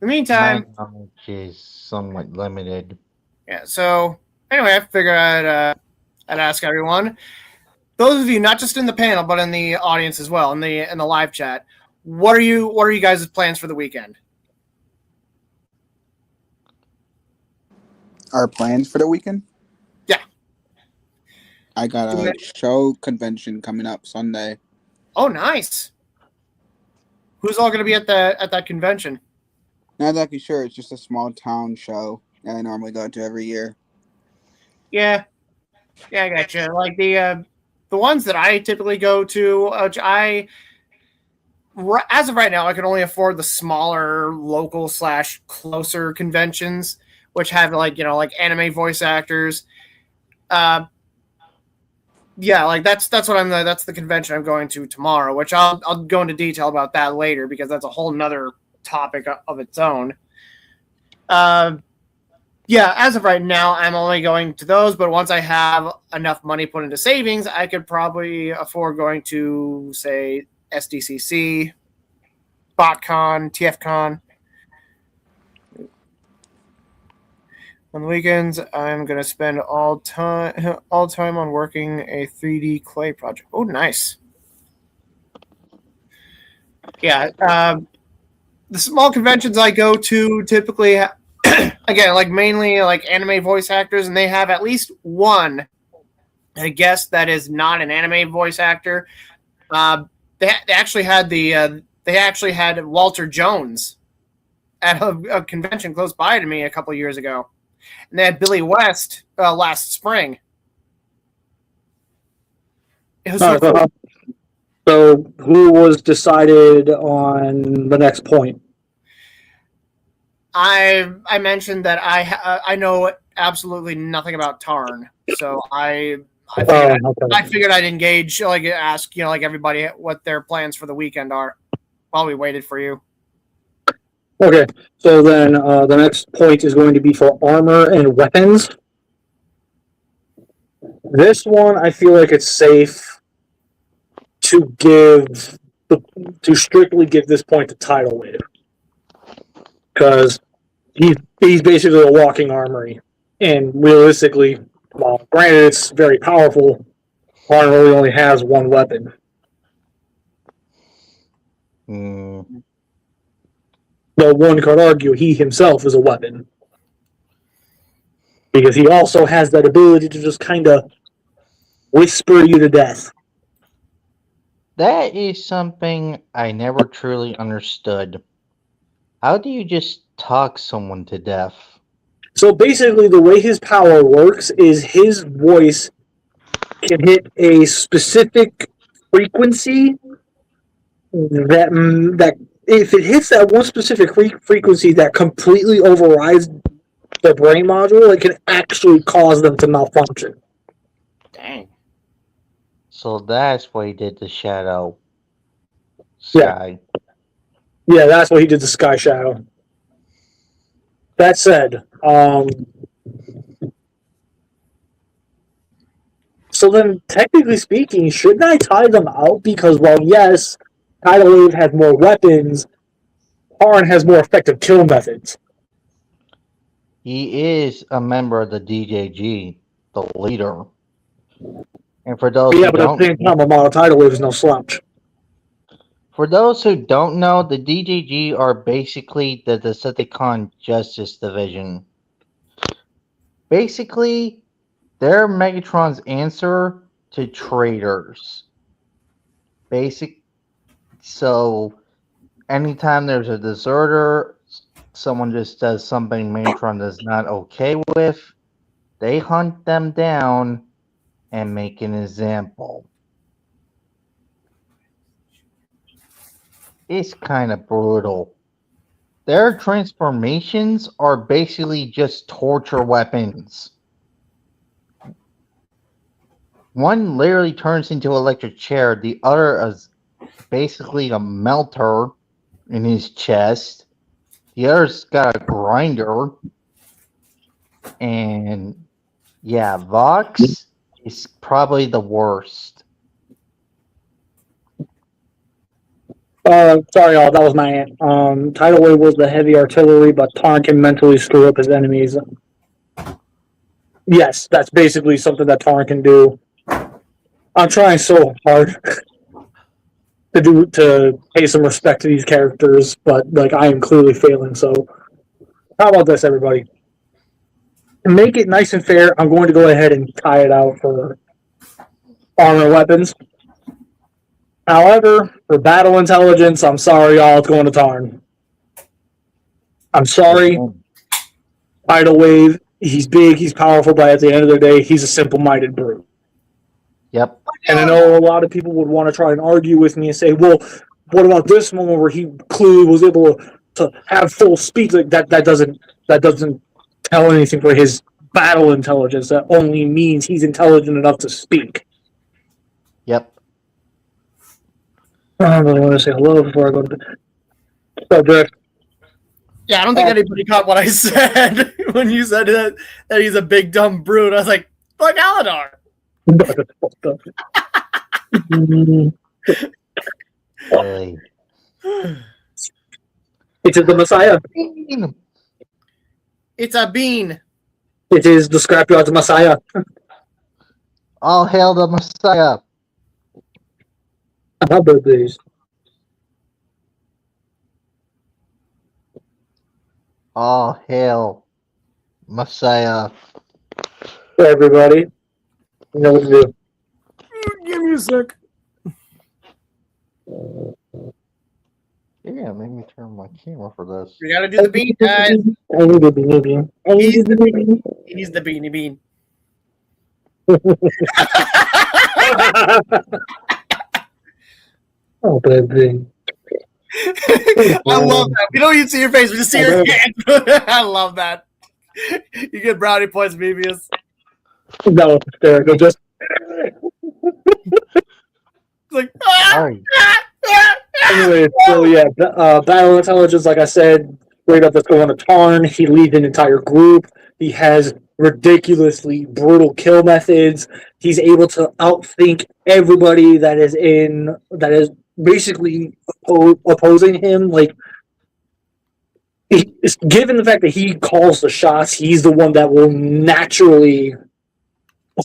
S2: the meantime,
S4: My knowledge is somewhat limited.
S2: yeah. So anyway, I figured I'd ask everyone, those of you not just in the panel but in the audience as well, in the live chat, what are you guys' plans for the weekend?
S3: Our plans for the weekend?
S2: Yeah.
S3: I got a show convention coming up Sunday.
S2: Oh, nice. Who's all going to be at that convention?
S3: Not exactly sure. It's just a small town show that I normally go to every year.
S2: Yeah, I got you. Like the ones that I typically go to, which as of right now, I can only afford the smaller local / closer conventions, which have like anime voice actors. Yeah, like that's the convention I'm going to tomorrow, which I'll go into detail about that later because that's a whole nother topic of its own. Yeah, as of right now, I'm only going to those, but once I have enough money put into savings, I could probably afford going to, say, SDCC, BotCon, TFCon. On the weekends, I'm going to spend all time on working a 3D clay project. Oh, nice. Yeah, the small conventions I go to typically, again, like mainly like anime voice actors, and they have at least one, I guess, that is not an anime voice actor. They actually had Walter Jones at a convention close by to me a couple years ago. And they had Billy West last spring. It was so cool.
S1: So who was decided on the next point?
S2: I mentioned that I know absolutely nothing about Tarn, so I figured I'd engage, like ask like everybody what their plans for the weekend are while we waited for you.
S1: Okay, so then the next point is going to be for armor and weapons. This one, I feel like it's safe to strictly give this point to Tidal Wave, because he's basically a walking armory, and realistically, well, granted it's very powerful, Arn really only has one weapon. But one could argue he himself is a weapon, because he also has that ability to just kind of whisper you to death.
S4: That is something I never truly understood. How do you just talk someone to death?
S1: So basically, the way his power works is his voice can hit a specific frequency that if it hits that one specific frequency that completely overrides the brain module, it can actually cause them to malfunction.
S2: Dang.
S4: So that's why he did the shadow sky.
S1: Yeah, that's what he did to Sky Shadow. That said, so then technically speaking, shouldn't I tie them out? Because, well, yes, Tidal Wave has more weapons, Arn has more effective kill methods.
S4: He is a member of the DJG, the leader. And for those
S1: Yeah,
S4: who
S1: but at
S4: don't
S1: the same time, a model Tidal Wave is no slouch.
S4: For those who don't know, the DJG are basically the Decepticon Justice Division. Basically, they're Megatron's answer to traitors. So anytime there's a deserter, someone just does something Matron is not okay with, they hunt them down and make an example. It's kind of brutal. Their transformations are basically just torture weapons. One literally turns into an electric chair, the other is basically a melter in his chest. The other's got a grinder. And yeah, Vox is probably the worst.
S1: Sorry, y'all. That was my aunt. Tidal Wave was the heavy artillery, but Tarn can mentally screw up his enemies. Yes, that's basically something that Tarn can do. I'm trying so hard to pay some respect to these characters, but like I am clearly failing. So, how about this, everybody? To make it nice and fair, I'm going to go ahead and tie it out for armor weapons. However, for battle intelligence, I'm sorry, y'all. It's going to Tarn. I'm sorry. Tidal Wave. He's big. He's powerful. But at the end of the day, he's a simple-minded brute.
S4: Yep.
S1: And I know a lot of people would want to try and argue with me and say, "Well, what about this moment where he clearly was able to have full speed?" Like that doesn't tell anything for his battle intelligence. That only means he's intelligent enough to speak.
S4: Yep.
S1: I really want to say hello before I go to bed. So, Drift.
S2: Yeah, I don't think anybody caught what I said when you said that he's a big dumb brute. I was like, fuck Aladar.
S4: Hey.
S1: It is the Messiah.
S2: It's a bean.
S1: It is the Scrapyard's Messiah.
S4: All hail the Messiah.
S1: How about these?
S4: All hail Messiah.
S1: Hey, everybody. You know what to do.
S2: Give me a sec.
S4: Yeah, make me turn my camera for this.
S2: We gotta do the bean, guys.
S1: I need a beanie bean. I need a beanie bean.
S2: He's the beanie bean.
S1: Oh, baby.
S2: I love that. We don't even see your face. We just see your hand. I love that. You get brownie points, Mebius.
S1: That was hysterical. Just
S2: It's like,
S4: Sorry.
S1: anyway, so yeah, battle intelligence, like I said, straight up that's going to Tarn. He leads an entire group. He has ridiculously brutal kill methods. He's able to outthink everybody that is basically opposing him. Like, given the fact that he calls the shots, he's the one that will naturally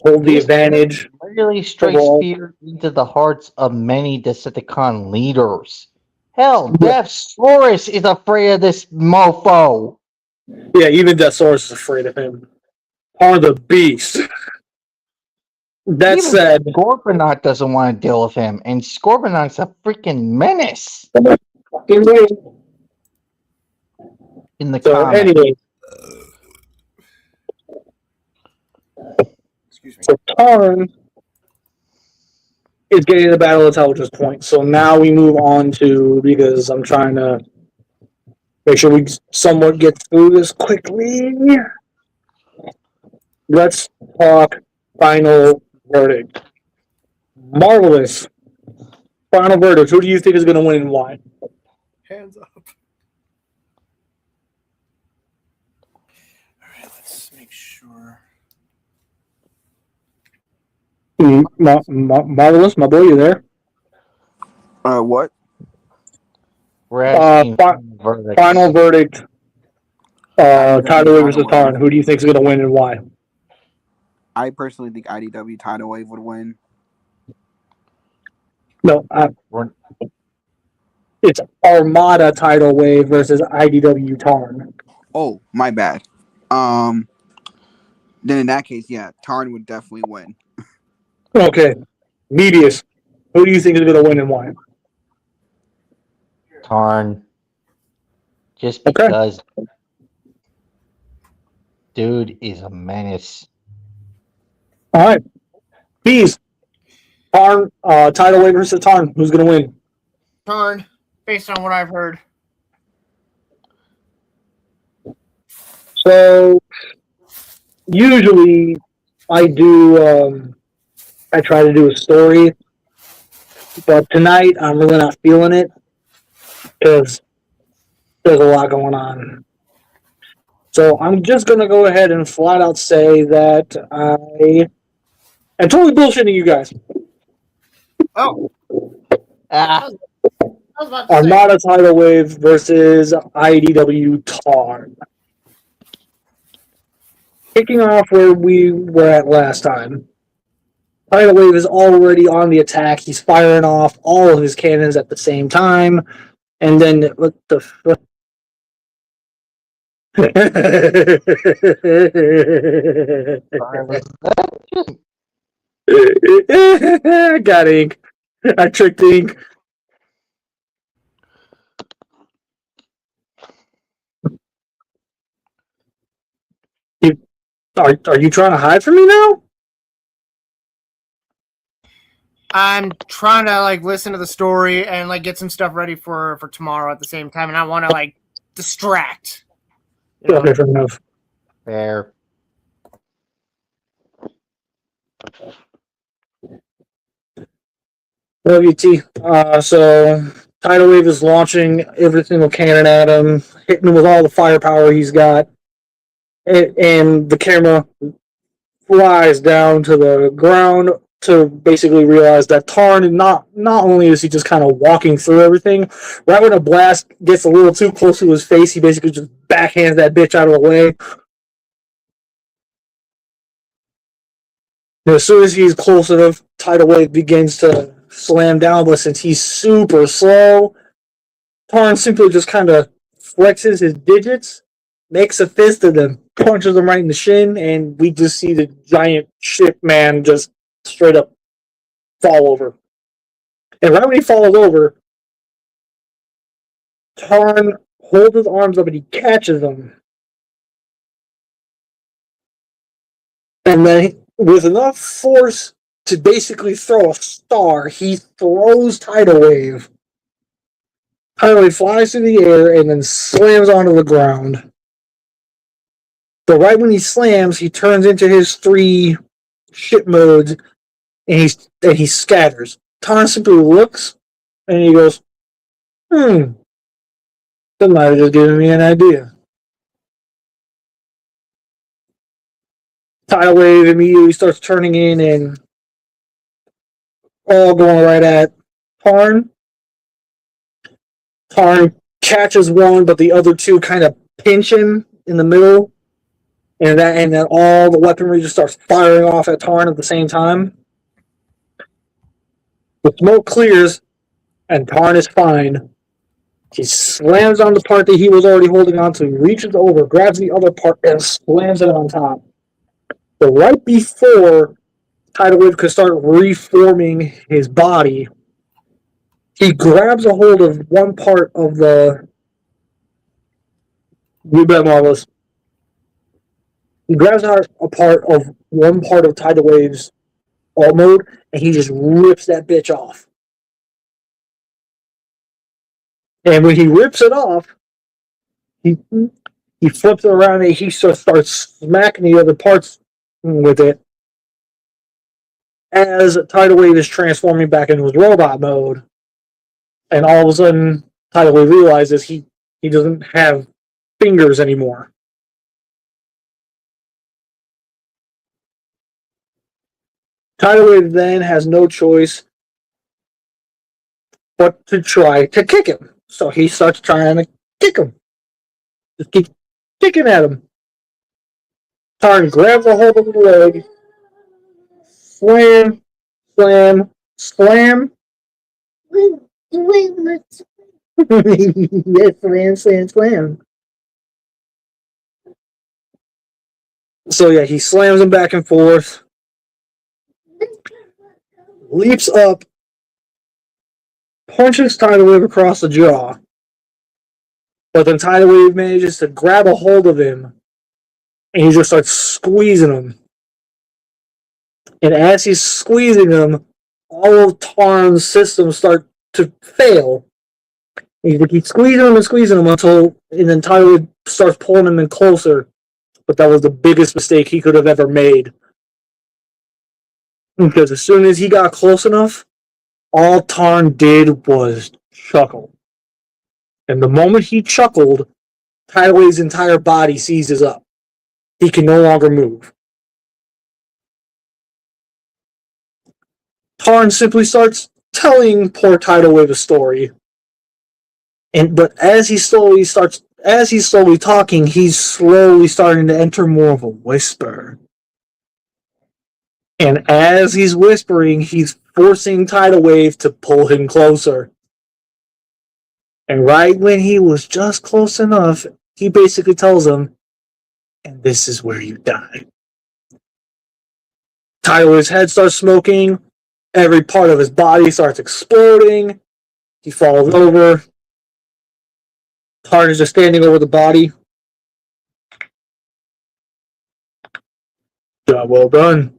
S1: hold the advantage.
S4: Really strikes fear into the hearts of many Decepticon leaders. Hell, Deathsaurus is afraid of this mofo.
S1: Yeah, even Deathsaurus is afraid of him. Are the beast. That
S4: Even
S1: said,
S4: Scorponok doesn't want to deal with him, and Scorponok's a freaking menace in the
S1: so
S4: comics.
S1: anyway,
S2: excuse me.
S1: so Tarn is getting the battle intelligence point. So now we move on to, because I'm trying to make sure we somewhat get through this quickly. Let's talk final verdict. Marvelous. Final verdict. Who do you think is going to win and why?
S2: Hands up. All right, let's make sure.
S1: Marvelous, my boy, you there?
S3: What?
S4: We're asking verdicts.
S1: Final verdict. Tidal Wave versus Tarn. Who do you think is going to win and why?
S3: I personally think IDW Tidal Wave would win.
S1: No, it's Armada Tidal Wave versus IDW Tarn.
S3: Oh, my bad. Then in that case, yeah, Tarn would definitely win.
S1: Okay. Medius. Who do you think is going to win and why?
S4: Tarn. Just
S1: Okay.
S4: because dude is a menace.
S1: All right. Bees. Tarn, tidal wave versus Tarn. Who's going to win?
S2: Turn, based on what I've heard.
S1: So, usually I try to do a story, but tonight I'm really not feeling it because there's a lot going on. So I'm just going to go ahead and flat out say that I am totally bullshitting you guys.
S2: Oh,
S4: Ah,
S2: I was about to say.
S1: Armada Tidal Wave versus IDW Tarn. Kicking off where we were at last time. Tidal Wave is already on the attack. He's firing off all of his cannons at the same time. And then, what the fuck? I got ink. I tricked ink. Are you trying to hide from me now?
S2: I'm trying to like listen to the story and like get some stuff ready for tomorrow at the same time, and I want to like distract. You know?
S1: Okay, fair enough.
S4: fair.
S1: Love you, T. So Tidal Wave is launching every single cannon at him, hitting him with all the firepower he's got, and the camera flies down to the ground to basically realize that Tarn not only is he just kind of walking through everything, right when a blast gets a little too close to his face, he basically just backhands that bitch out of the way. And as soon as he's close enough, Tidal Wave begins to slam down, but since he's super slow, Tarn simply just kind of flexes his digits, makes a fist, and then punches him right in the shin, and we just see the giant ship man just straight up fall over. And right when he falls over, Tarn holds his arms up and he catches him. And then, with enough force to basically throw a star, he throws Tidal Wave. Tidal Wave flies through the air and then slams onto the ground. But right when he slams, he turns into his 3 ship modes and he scatters. Tarn simply looks and he goes, that might have just given me an idea. Tidal Wave immediately starts turning in and all going right at Tarn. Tarn catches one, but the other 2 kind of pinch him in the middle. And then all the weaponry just starts firing off at Tarn at the same time. The smoke clears, and Tarn is fine. He slams on the part that he was already holding on to, reaches over, grabs the other part, and slams it on top. But right before Tidal Wave could start reforming his body, he grabs a hold of one part of the... You bet, Marvelous. He grabs a part of one part of Tidal Wave's alt mode, and he just rips that bitch off. And when he rips it off, he flips it around and he starts smacking the other parts with it as Tidal Wave is transforming back into his robot mode. And all of a sudden, Tidal Wave realizes he doesn't have fingers anymore. Tidal Wave then has no choice but to try to kick him. So he starts trying to kick him. Just keep kicking at him. Tarn grabs a hold of the leg. Slam, slam, slam. Yes, slam, slam, slam. So yeah, he slams him back and forth. Leaps up, punches Tidal Wave across the jaw. But then Tidal Wave manages to grab a hold of him, and he just starts squeezing him. And as he's squeezing him, all of Tarn's systems start to fail. He keeps squeezing him until and then Tidal starts pulling him in closer. But that was the biggest mistake he could have ever made. Because as soon as he got close enough, all Tarn did was chuckle. And the moment he chuckled, Tidal Wave's entire body seizes up. He can no longer move. Tarn simply starts telling poor Tidal Wave a story. But as he's slowly talking, he's slowly starting to enter more of a whisper. And as he's whispering, he's forcing Tidal Wave to pull him closer. And right when he was just close enough, he basically tells him, and this is where you die. Tidal Wave's head starts smoking. Every part of his body starts exploding. He falls over. Tarn is just standing over the body. Job well done.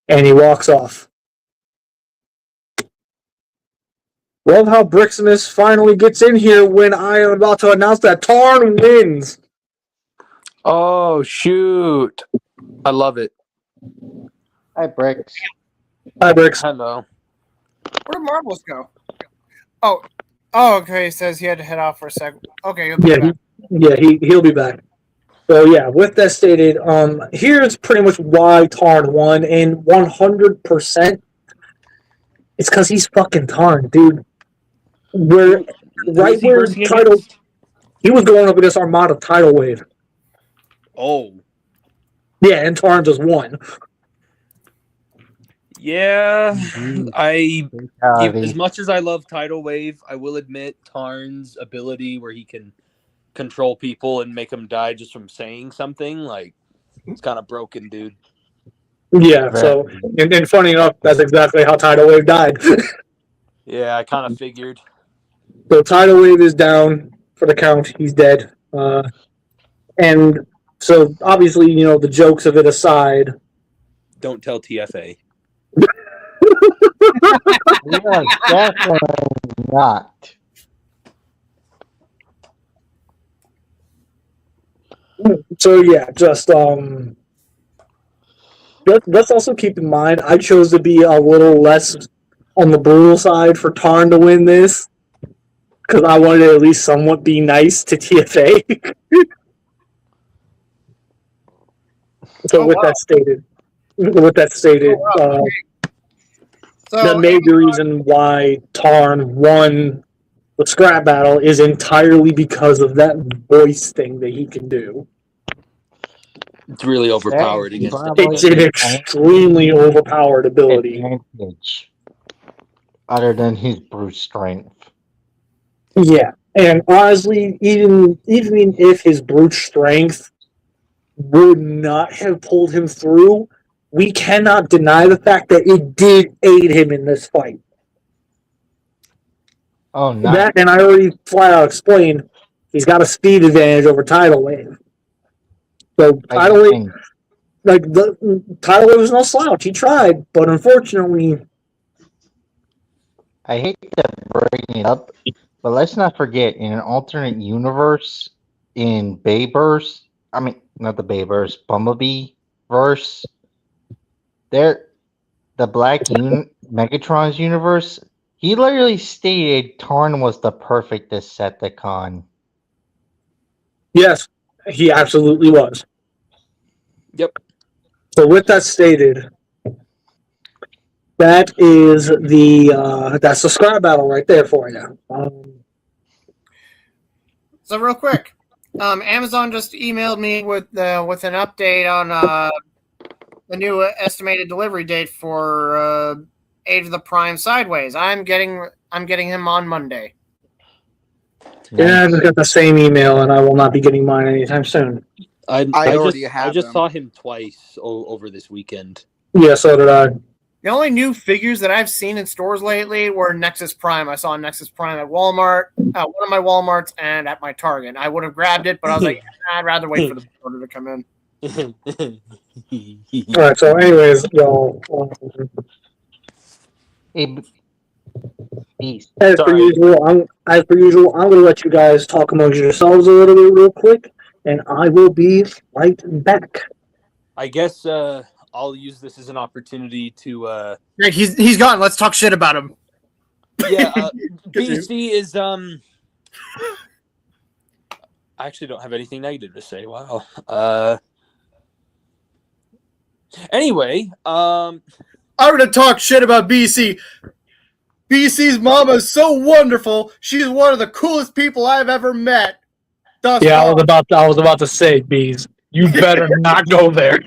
S1: And he walks off. Love how Briximus finally gets in here when I am about to announce that Tarn wins.
S5: Oh, shoot. I love it.
S4: Hi, Bricks.
S1: Hi, Brix.
S5: Hello.
S2: Where'd Marvelous go? Oh, okay. He says he had to head off for a second. Okay, he'll be back.
S1: He'll be back. So yeah, with that stated, here's pretty much why Tarn won, and 100%, it's because he's fucking Tarn, dude. Where right where Tidal, he was going up against Armada Tidal Wave.
S5: Oh.
S1: Yeah, and Tarn just won.
S5: Yeah. As
S4: Howdy.
S5: much as I love Tidal Wave, I will admit Tarn's ability where he can control people and make them die just from saying something, like, it's kind of broken, dude.
S1: Yeah, so, and funny enough, that's exactly how Tidal Wave died.
S5: Yeah, I kind of figured.
S1: So Tidal Wave is down for the count. He's dead. And so, obviously, the jokes of it aside.
S5: Don't tell TFA.
S4: Yeah, definitely not.
S1: So, yeah, just, let's also keep in mind, I chose to be a little less on the brutal side for Tarn to win this. Because I wanted to at least somewhat be nice to TFA. So with that stated, the major reason why Tarn won the scrap battle is entirely because of that voice thing that he can do.
S5: It's really overpowered against
S1: It's an extremely overpowered ability.
S4: Advantage, other than his brute strength.
S1: Yeah, and honestly, even if his brute strength would not have pulled him through, we cannot deny the fact that it did aid him in this fight.
S4: Oh, no.
S1: That, and I already flat out explained, he's got a speed advantage over Tidal Wave. So Tidal Wave, Tidal Wave was no slouch. He tried, but unfortunately,
S4: I hate to bring it up, but let's not forget, in an alternate universe, in Bayverse, I mean, not the Bayverse, Bumblebee verse, the Black Megatron's universe, he literally stated Tarn was the perfect Decepticon.
S1: yes, he absolutely was.
S5: Yep.
S1: So with that stated, that is that's the scrap battle right there for you.
S2: So real quick, Amazon just emailed me with an update on the new estimated delivery date for Age of the Prime Sideways. I'm getting him on Monday.
S1: Yeah, I just got the same email, and I will not be getting mine anytime soon.
S3: I already have
S5: I just
S3: them.
S5: saw him twice over this weekend.
S1: Yeah, so did I.
S2: The only new figures that I've seen in stores lately were Nexus Prime. I saw Nexus Prime at Walmart, one of my Walmarts, and at my Target. I would have grabbed it, but I was like, I'd rather wait for the order to come in.
S1: All right. So, anyways, y'all.
S4: Hey, Beast.
S1: As per usual, I'm going to let you guys talk amongst yourselves a little bit, real quick, and I will be right back.
S5: I guess I'll use this as an opportunity to.
S2: Right, he's gone. Let's talk shit about him.
S5: Yeah, BC is I actually don't have anything negative to say. Wow. Anyway,
S2: I'm gonna talk shit about BC. BC's mama is so wonderful. She's one of the coolest people I've ever met. Thus
S1: Yeah,
S2: far.
S1: I was about to say, Bees, you better not go there.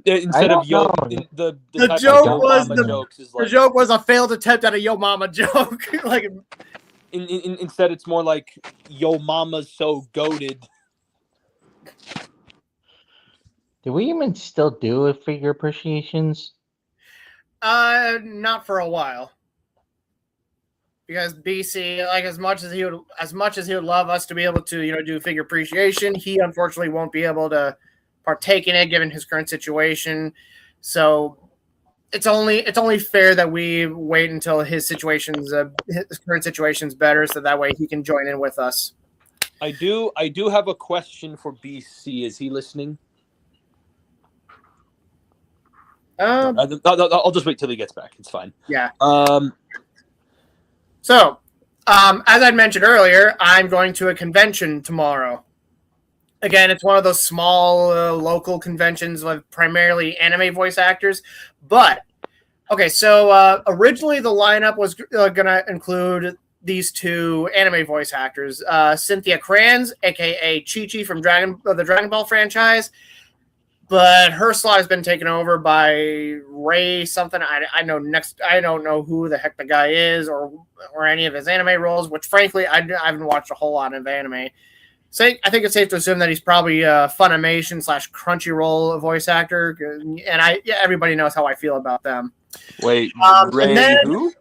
S5: Instead of yo,
S4: know.
S5: the
S2: The joke
S5: yo
S2: was
S5: mama
S2: the-
S5: jokes is
S2: The
S5: like
S2: joke was a failed attempt at a yo mama joke. Like,
S5: instead it's more like yo mama's so goated.
S4: Do we even still do a figure appreciations?
S2: not for a while. Because BC, like as much as he would love us to be able to, do figure appreciation, he unfortunately won't be able to partake in it given his current situation. So it's only fair that we wait until his current situation's better, so that way he can join in with us.
S5: I do have a question for BC. Is he listening? I'll just wait till he gets back. It's fine.
S2: Yeah. So, as I mentioned earlier, I'm going to a convention tomorrow. Again, it's one of those small local conventions with primarily anime voice actors. But, okay, so originally the lineup was going to include these two anime voice actors. Cynthia Kranz, a.k.a. Chi-Chi from the Dragon Ball franchise. But her slot has been taken over by Ray something. I don't know who the heck the guy is or any of his anime roles, which frankly I haven't watched a whole lot of anime. So I think it's safe to assume that he's probably a Funimation / Crunchyroll voice actor, and everybody knows how I feel about them.
S5: Wait, Ray who?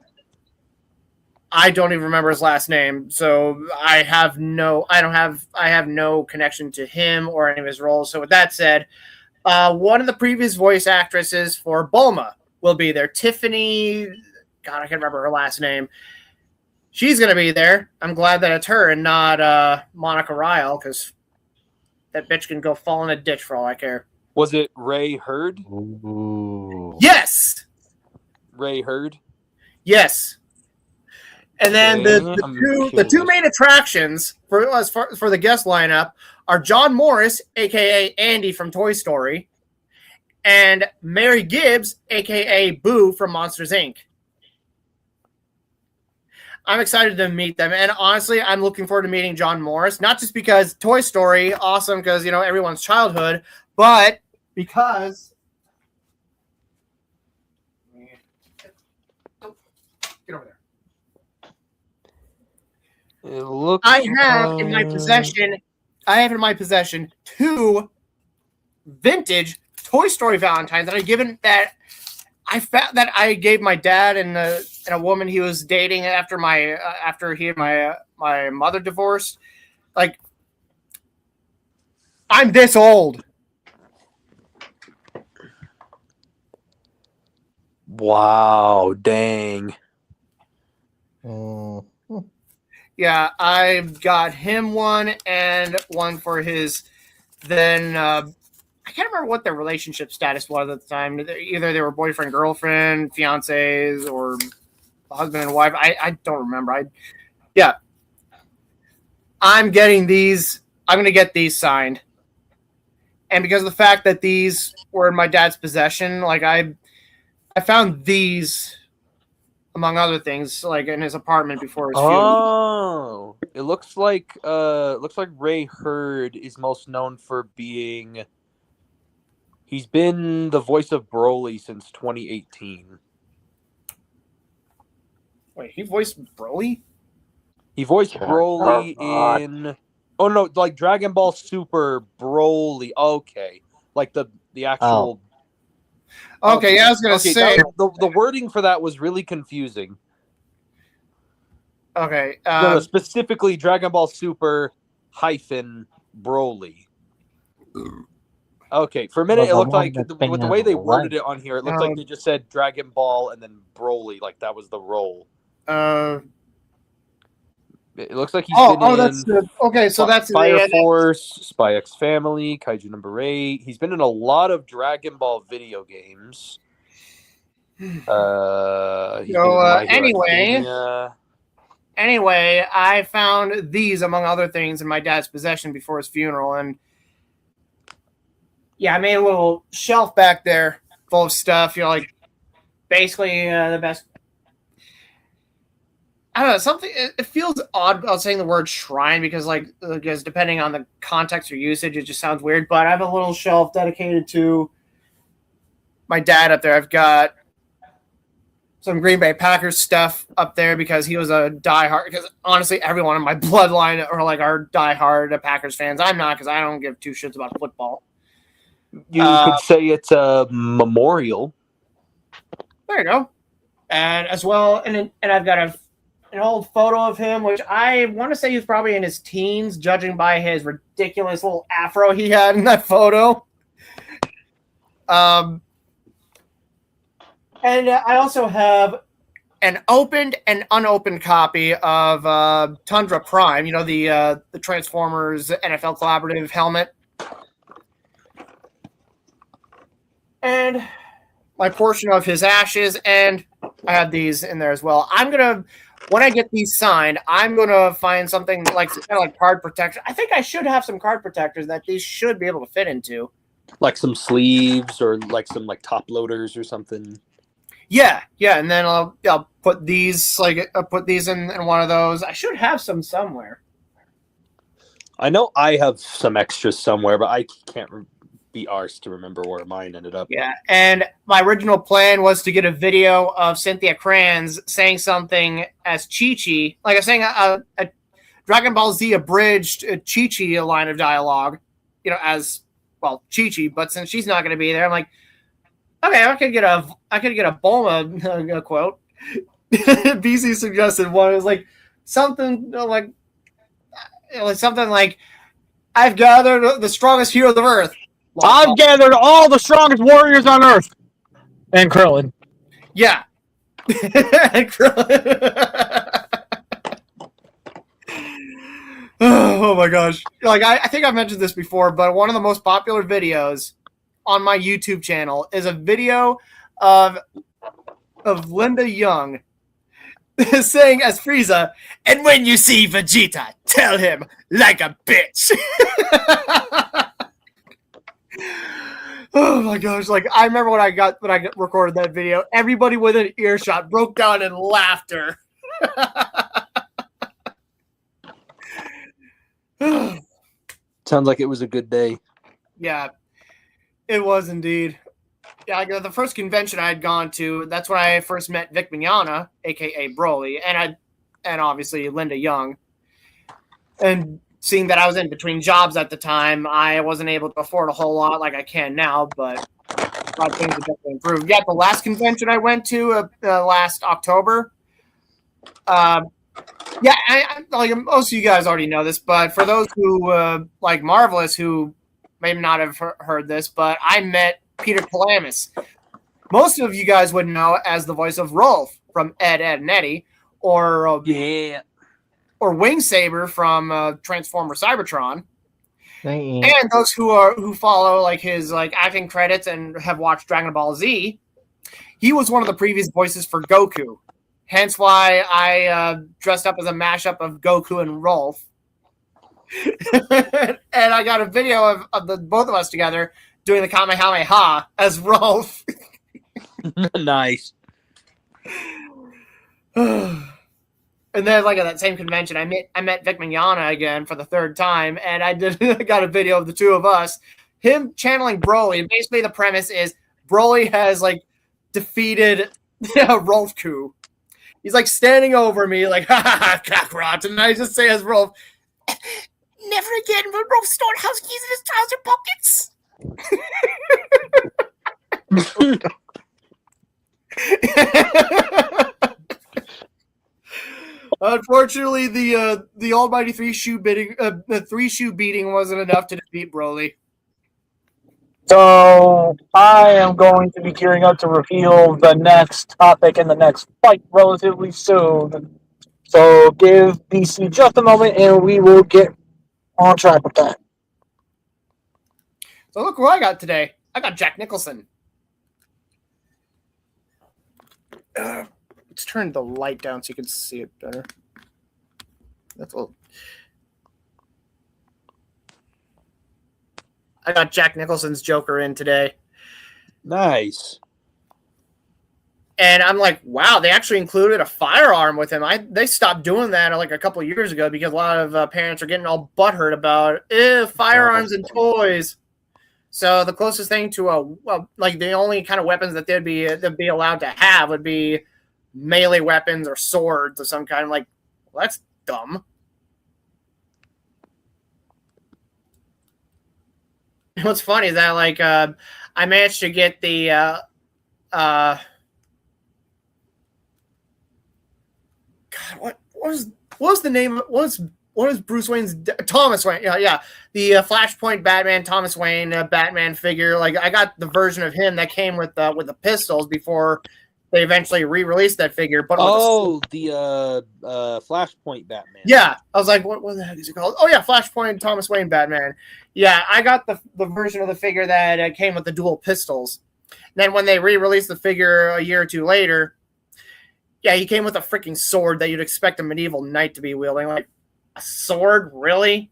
S2: I don't even remember his last name, so I have no connection to him or any of his roles. So with that said. One of the previous voice actresses for Bulma will be there. Tiffany, God, I can't remember her last name. She's going to be there. I'm glad that it's her and not Monica Ryle, because that bitch can go fall in a ditch for all I care.
S5: Was it Ray Hurd?
S4: Ooh.
S2: Yes!
S5: Ray Hurd?
S2: Yes. And then
S5: Okay,
S2: the two main attractions for the guest lineup are John Morris, a.k.a. Andy from Toy Story, and Mary Gibbs, a.k.a. Boo from Monsters, Inc. I'm excited to meet them, and honestly, I'm looking forward to meeting John Morris, not just because Toy Story, awesome, because, everyone's childhood, but because... Get over there.
S5: It looks
S2: I have in my possession 2 vintage Toy Story Valentines that I gave my dad and a woman he was dating after he and my mother divorced. Like, I'm this old.
S5: Wow, dang.
S2: Yeah, I've got him one and one for his then I can't remember what their relationship status was at the time. Either they were boyfriend, girlfriend, fiancés, or husband and wife. I don't remember. I'm getting these. I'm going to get these signed. And because of the fact that these were in my dad's possession, like I found these among other things, like in his apartment before his funeral.
S5: Oh, it looks like Ray Hurd is most known for being. He's been the voice of Broly since 2018.
S2: Wait, he voiced Broly?
S5: He voiced Broly in. Oh no, like Dragon Ball Super Broly. Okay, like the actual.
S2: Okay, yeah, I was gonna
S5: Okay,
S2: say.
S5: the wording for that was really confusing.
S2: Okay,
S5: No, specifically Dragon Ball Super hyphen Broly. Okay, for a minute it looked like with the way they worded it on here, it looked like they just said Dragon Ball and then Broly, like that was the role. It looks like he's been in
S2: that's good. Okay, so that's
S5: Fire Force, Spy X Family, Kaiju Number 8. He's been in a lot of Dragon Ball video games.
S2: Anyway, I found these among other things in my dad's possession before his funeral, and yeah, I made a little shelf back there full of stuff. Like basically the best. I don't know, something. It feels odd about saying the word shrine because depending on the context or usage, it just sounds weird. But I have a little shelf dedicated to my dad up there. I've got some Green Bay Packers stuff up there because he was a diehard. Because honestly, everyone in my bloodline are diehard Packers fans. I'm not because I don't give two shits about football.
S5: You could say it's a memorial.
S2: There you go. And as well, and I've got an old photo of him, which I want to say he was probably in his teens, judging by his ridiculous little afro he had in that photo. And I also have an opened and unopened copy of Tundra Prime, the Transformers NFL Collaborative helmet. And my portion of his ashes, and I have these in there as well. When I get these signed, I'm gonna find something like card protection. I think I should have some card protectors that these should be able to fit into,
S5: like some sleeves or like some top loaders or something.
S2: Yeah, and then I'll put these in one of those. I should have some somewhere.
S5: I know I have some extras somewhere, but I can't be arsed to remember where mine ended up.
S2: Yeah, and my original plan was to get a video of Cynthia Kranz saying something as Chi-Chi, like I was saying a Dragon Ball Z abridged Chi-Chi line of dialogue, as well Chi-Chi. But since she's not going to be there, I'm like, okay, I could get a Bulma quote. BC suggested one. It was like something like I've gathered the strongest heroes of Earth.
S1: I've gathered all the strongest warriors on Earth. And Krillin.
S2: Yeah. And Krillin. Oh my gosh. I think I've mentioned this before, but one of the most popular videos on my YouTube channel is a video of Linda Young saying as Frieza, and when you see Vegeta, tell him like a bitch. Oh my gosh! I remember when I recorded that video, everybody within earshot broke down in laughter.
S5: Sounds like it was a good day.
S2: Yeah, it was indeed. Yeah, the first convention I had gone to, that's when I first met Vic Mignogna, aka Broly, and obviously Linda Young. And seeing that I was in between jobs at the time, I wasn't able to afford a whole lot like I can now, but a lot of things have definitely improved. Yeah, the last convention I went to last October. Most of you guys already know this, but for those who like Marvelous, who may not have heard this, but I met Peter Kalamis. Most of you guys would know as the voice of Rolf from Ed, Edd and Eddy, or Wing Saber from Transformer Cybertron. And those who follow his acting credits and have watched Dragon Ball Z, he was one of the previous voices for Goku. Hence why I dressed up as a mashup of Goku and Rolf. And I got a video of the both of us together doing the Kamehameha as Rolf.
S5: Nice.
S2: And then, at that same convention, I met Vic Mignogna again for the third time, and I got a video of the two of us, him channeling Broly. And basically, the premise is Broly has defeated Rolf-ku. He's standing over me, ha ha ha, Kakarot, and I just say as Rolf, never again will Rolf Stonehouse use his trouser pockets. Unfortunately, the almighty the 3-shoe beating wasn't enough to defeat Broly.
S1: So I am going to be gearing up to reveal the next topic in the next fight relatively soon. So give BC just a moment, and we will get on track with that.
S2: So look what I got today. I got Jack Nicholson. Let's turn the light down so you can see it better. That's a little... I got Jack Nicholson's Joker in today.
S5: Nice.
S2: And I'm like, wow, they actually included a firearm with him. They stopped doing that like a couple of years ago because a lot of parents are getting all butthurt about firearms and toys. So the closest thing to like the only kind of weapons that they'd be allowed to have would be melee weapons or swords of some kind. I'm like, well, that's dumb. What's funny is that like I managed to get the God, what was the name? What is Bruce Wayne's Thomas Wayne? Yeah. The Flashpoint Batman Thomas Wayne Batman figure. Like I got the version of him that came with the pistols before they eventually re-released that figure. But
S5: the Flashpoint Batman.
S2: Yeah, I was like, what the heck is it called? Oh yeah, Flashpoint Thomas Wayne Batman. Yeah, I got the version of the figure that came with the dual pistols. Then when they re-released the figure a year or two later, yeah, he came with a freaking sword that you'd expect a medieval knight to be wielding. Like, a sword? Really?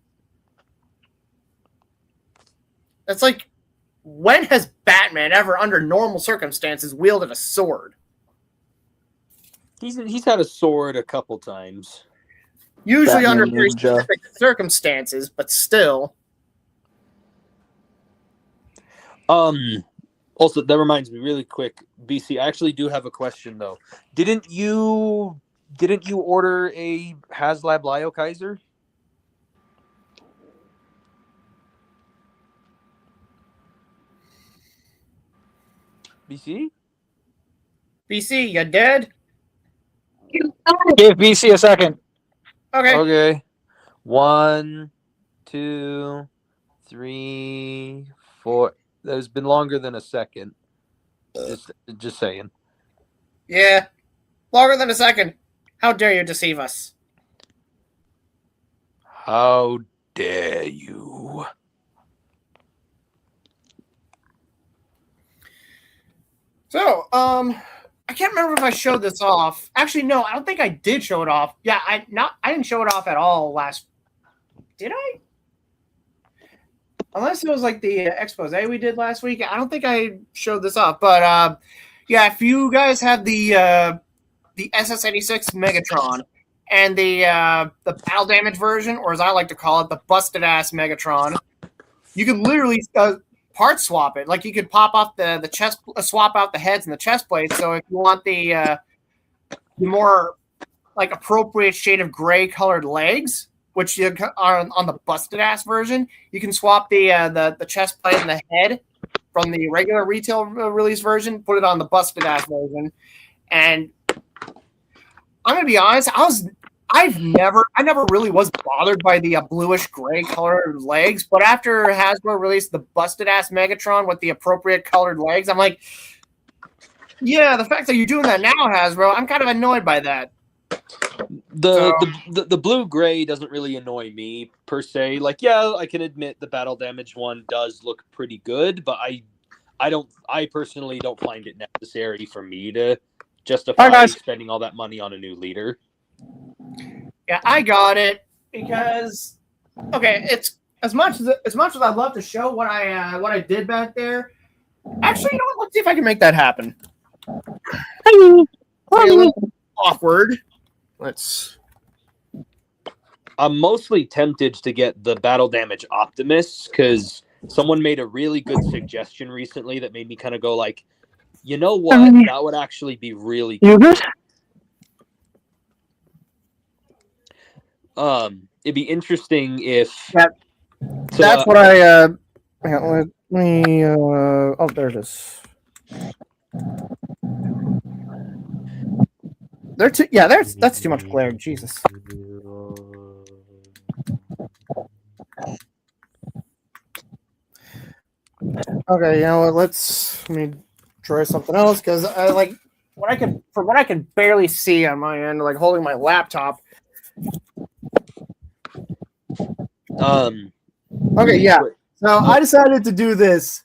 S2: That's like, when has Batman ever, under normal circumstances, wielded a sword?
S5: He's had a sword a couple times.
S2: Usually
S3: Batman
S2: under very
S3: Ninja.
S2: specific circumstances, but still.
S5: Also, that reminds me, really quick, BC. I actually do have a question though. Didn't you order a HasLab Lio Kaiser? BC?
S2: BC, you dead?
S1: Give BC a second.
S2: Okay.
S5: Okay. 1, 2, 3, 4. There's been longer than a second. Just saying.
S2: Yeah. Longer than a second. How dare you deceive us?
S5: How dare you?
S2: So, I can't remember if I showed this off. Actually, no, I don't think I did show it off. Yeah, I didn't show it off at all last. Did I? Unless it was like the expose we did last week. I don't think I showed this off. But yeah, if you guys have the SS86 Megatron and the battle damage version, or as I like to call it, the busted ass Megatron, you can literally part swap it. Like you could pop off the chest, swap out the heads and the chest plates. So if you want the more like appropriate shade of gray colored legs, which you are on the busted ass version, you can swap the chest plate and the head from the regular retail release version, put it on the busted ass version. And I'm gonna be honest, I never really was bothered by the bluish gray colored legs, but after Hasbro released the busted ass Megatron with the appropriate colored legs, I'm like, yeah, the fact that you're doing that now, Hasbro, I'm kind of annoyed by that.
S5: The blue gray doesn't really annoy me per se. Like, yeah, I can admit the battle damage one does look pretty good, but I personally don't find it necessary for me to justify spending all that money on a new leader.
S2: Yeah, I got it because it's as much as I'd love to show what I did back there. Actually, you know what? Let's see if I can make that happen. Awkward.
S5: I'm mostly tempted to get the battle damage Optimus because someone made a really good suggestion recently that made me kind of go like, you know what? That would actually be really cool. It'd be interesting if
S2: that's what I let me oh, there it is. They're too. Yeah, that's too much glare. Jesus. Okay, you know what? Let me try something else because I like what I can barely see on my end, like holding my laptop. Okay, yeah. So I decided to do this.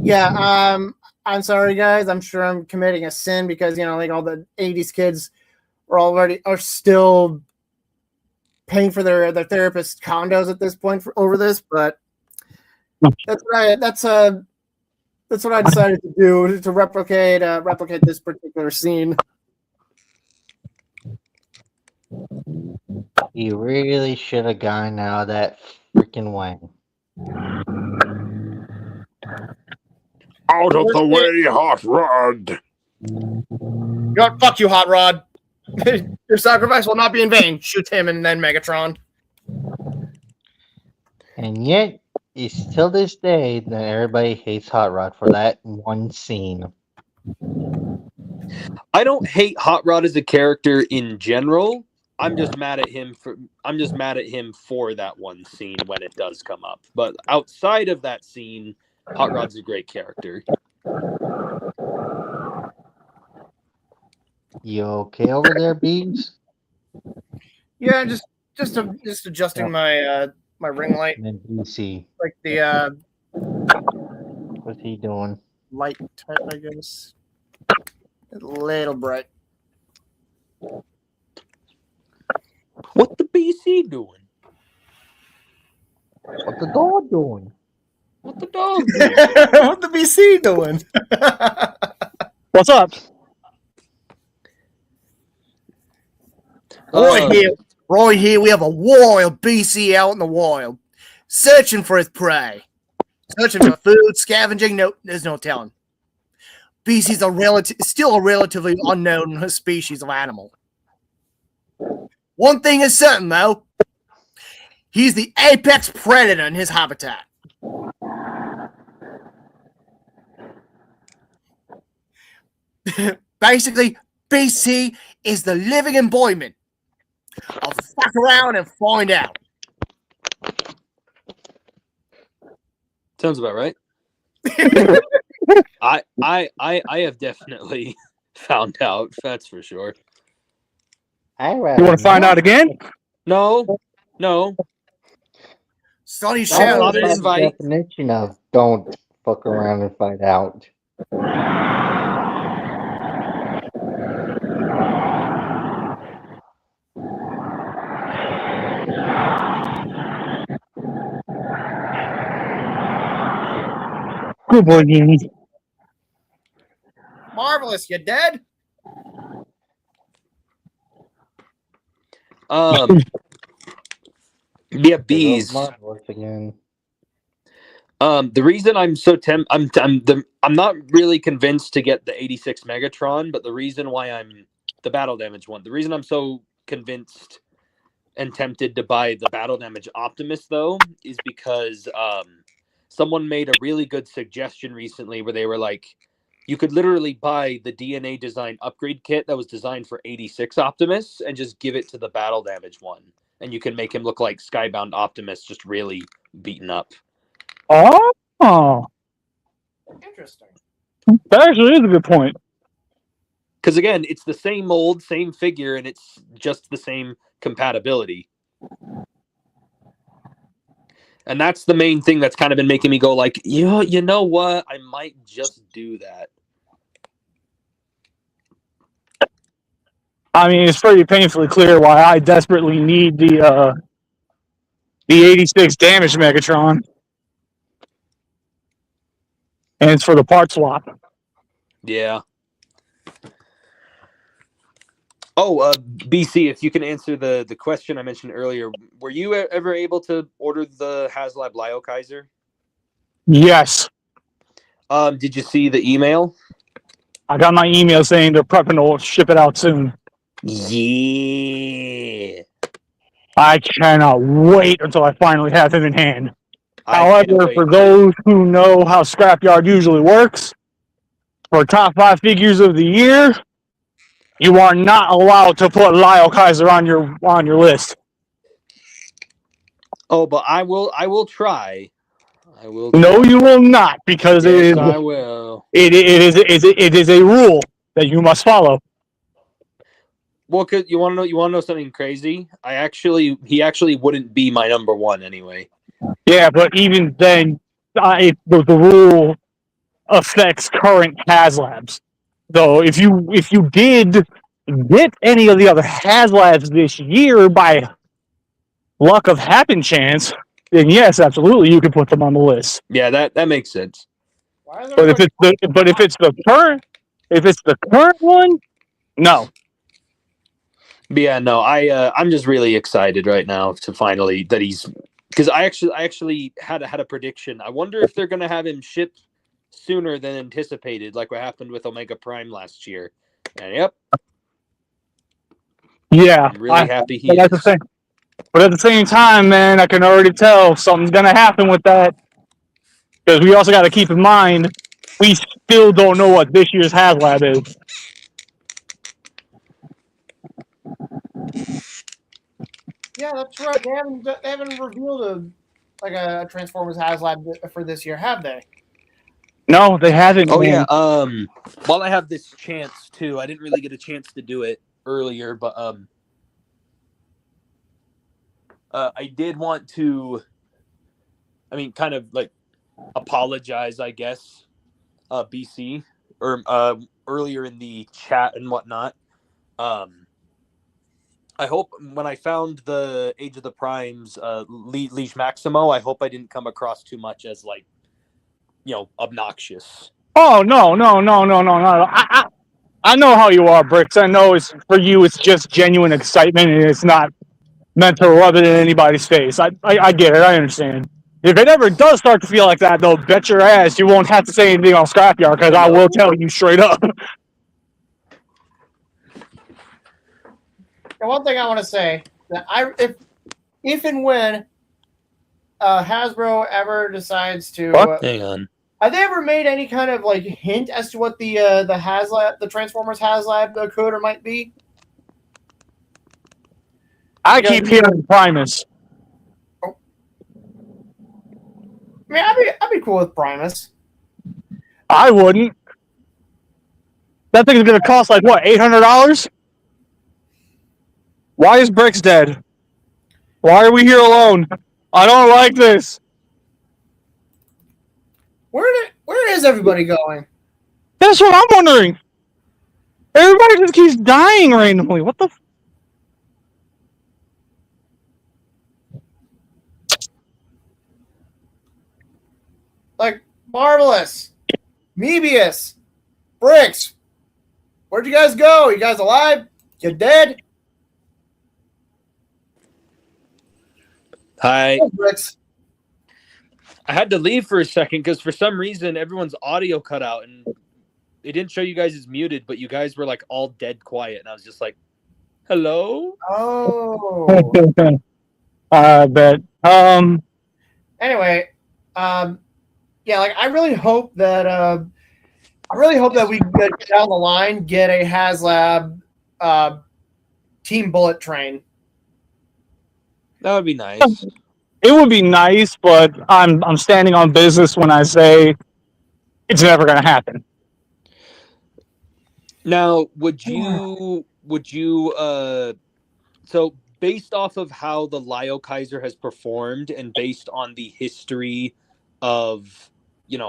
S2: Yeah, I'm sorry, guys. I'm sure I'm committing a sin because like all the '80s kids are still paying for their therapist condos at this point over this, but that's what I decided to do to replicate this particular scene.
S4: You really should have gone out that freaking way.
S6: Out of the way, Hot Rod!
S2: Fuck you, Hot Rod. Your sacrifice will not be in vain. Shoot him and then Megatron.
S4: And yet, it's till this day that everybody hates Hot Rod for that one scene.
S5: I don't hate Hot Rod as a character in general. I'm just mad at him for that one scene when it does come up. But outside of that scene, Hot Rod's a great character.
S4: You okay over there, Beans?
S2: Yeah, just adjusting my my ring light,
S4: And then BC,
S2: like the
S4: what's he doing?
S2: light type, I guess. A little bright.
S5: What the BC doing?
S4: What the dog doing?
S5: What the dog doing?
S2: What the BC doing?
S1: What's up?
S2: Roy here. We have a wild BC out in the wild, searching for his prey, searching for food, scavenging. No, there's no telling. BC's still a relatively unknown species of animal. One thing is certain, though. He's the apex predator in his habitat. Basically, BC is the living embodiment of fuck around and find out.
S5: Sounds about right. I have definitely found out. That's for sure.
S1: You want to find out again?
S5: No.
S2: Sunny
S5: Not
S2: shows.
S5: an invite.
S4: Definition of don't fuck around and find out.
S1: Good boy, Jimmy.
S2: Marvelous, you dead?
S5: Yeah, bees.
S4: Marvelous again.
S5: The reason I'm so I'm not really convinced to get the 86 Megatron, but the reason why I'm the battle damage one. The reason I'm so convinced and tempted to buy the battle damage Optimus though is because someone made a really good suggestion recently where they were like, you could literally buy the DNA design upgrade kit that was designed for 86 Optimus and just give it to the battle damage one. And you can make him look like Skybound Optimus, just really beaten up.
S1: Oh,
S2: Interesting.
S1: that actually is a good point.
S5: Because again, it's the same mold, same figure, and it's just the same compatibility. And that's the main thing that's kind of been making me go like, you know what? I might just do that.
S1: I mean, it's pretty painfully clear why I desperately need the 86 damage Megatron. And it's for the part swap.
S5: Yeah. Oh, BC, if you can answer the question I mentioned earlier, were you ever able to order the HasLab Lio Kaiser?
S1: Yes.
S5: Did you see the email?
S1: I got my email saying they're prepping to ship it out soon.
S5: Yeah.
S1: I cannot wait until I finally have him in hand.
S5: I can't
S1: However,
S5: wait.
S1: for those who know how Scrapyard usually works, for top 5 figures of the year, You are not allowed to put Lyle Kaiser on your list.
S5: Oh, but I will try. I will.
S1: No,
S5: try.
S1: you will not, because
S5: Yes, I will.
S1: it is a rule that you must follow.
S5: Well, cause you want to know something crazy? He actually wouldn't be my number one anyway.
S1: Yeah, but even then, the rule affects current HasLabs. So if you did get any of the other HasLabs this year by luck of happen chance, then yes, absolutely, you could put them on the list.
S5: Yeah, that makes sense.
S2: Why is
S1: But if it's the current one, no.
S5: But yeah, no, I'm just really excited right now to finally that he's because I actually had a prediction. I wonder if they're gonna have him ship sooner than anticipated, like what happened with Omega Prime last year. And yep,
S1: Yeah,
S5: I'm really happy he
S1: but
S5: is.
S1: at the same time, man, I can already tell something's gonna happen with that, because we also got to keep in mind we still don't know what this year's HasLab is.
S2: Yeah, that's right. They haven't revealed a Transformers HasLab for this year, have they?
S1: No, they haven't.
S5: Oh
S1: man.
S5: yeah. While I have this chance too, I didn't really get a chance to do it earlier, but I did want to. I mean, kind of like apologize, I guess. BC or earlier in the chat and whatnot. I hope when I found the Age of the Primes, Liege Maximo, I hope I didn't come across too much as like, obnoxious.
S1: Oh no. I know how you are, Bricks. I know it's for you. It's just genuine excitement, and it's not meant to rub it in anybody's face. I get it. I understand. If it ever does start to feel like that, though, bet your ass you won't have to say anything on Scrapyard, because I will tell you straight up.
S2: And one thing I want to say that if and when Hasbro ever decides to,
S5: Hang on.
S2: have they ever made any kind of like hint as to what the HasLab, the Transformers HasLab coder might be?
S1: I keep hearing Primus.
S2: I mean, I'd be cool with Primus.
S1: I wouldn't. That thing is going to cost like what, $800? Why is Bricks dead? Why are we here alone? I don't like this.
S2: Where is everybody going?
S1: That's what I'm wondering. Everybody just keeps dying randomly. What the?
S2: Like Marvelous, Mebius, Bricks. Where'd you guys go? You guys alive? You dead?
S5: Hi.
S2: Oh, Bricks.
S5: I had to leave for a second because for some reason everyone's audio cut out and it didn't show you guys as muted, but you guys were like all dead quiet, and I was just like, "Hello."
S2: Oh.
S1: I bet.
S2: Anyway, yeah, like I really hope that we get down the line get a HasLab Team Bullet Train.
S5: That would be nice.
S1: It would be nice, but I'm standing on business when I say it's never going to happen.
S5: Now, would you so based off of how the Lyle Kaiser has performed and based on the history of,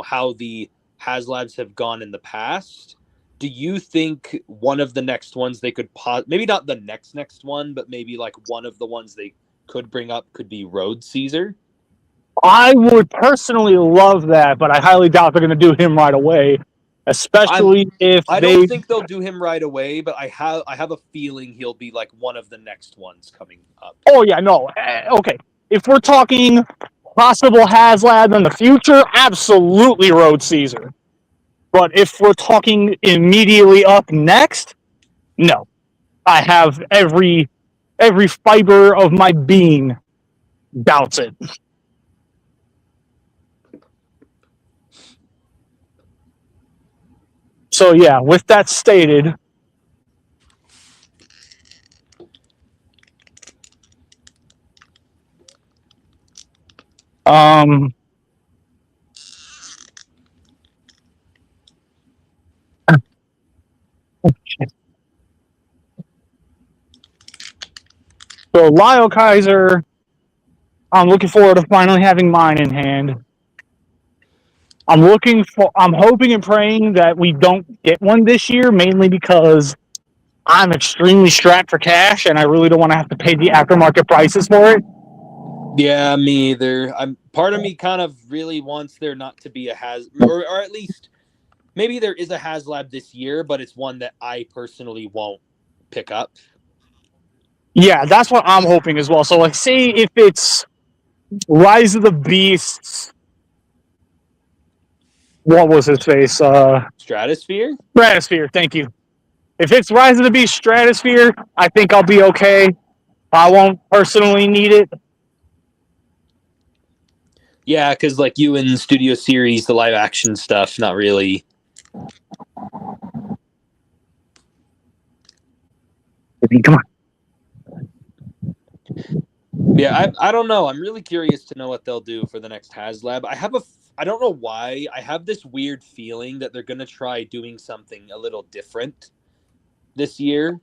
S5: how the HasLabs have gone in the past, do you think one of the next ones they could maybe not the next one, but maybe like one of the ones they could bring up could be Road Caesar?
S1: I would personally love that, but I highly doubt they're going to do him right away. Especially if
S5: I don't think they'll do him right away, but I have a feeling he'll be like one of the next ones coming up.
S1: Oh yeah, no. Okay, if we're talking possible HasLab in the future, absolutely Road Caesar. But if we're talking immediately up next, no. I have every fiber of my being doubts it. So yeah, with that stated, Um, so Lyle Kaiser, I'm looking forward to finally having mine in hand. I'm hoping and praying that we don't get one this year, mainly because I'm extremely strapped for cash and I really don't want to have to pay the aftermarket prices for it.
S5: Yeah, me either. I'm part of me kind of really wants there not to be a or at least maybe there is a HasLab this year, but it's one that I personally won't pick up.
S1: Yeah, that's what I'm hoping as well. So, like, say if it's Rise of the Beasts, what was his face?
S5: Stratosphere?
S1: Stratosphere, thank you. If it's Rise of the Beast Stratosphere, I think I'll be okay. I won't personally need it.
S5: Yeah, because like you in Studio Series, the live action stuff, not really.
S1: Come on.
S5: Yeah, I don't know. I'm really curious to know what they'll do for the next HasLab. I don't know why. I have this weird feeling that they're gonna try doing something a little different this year,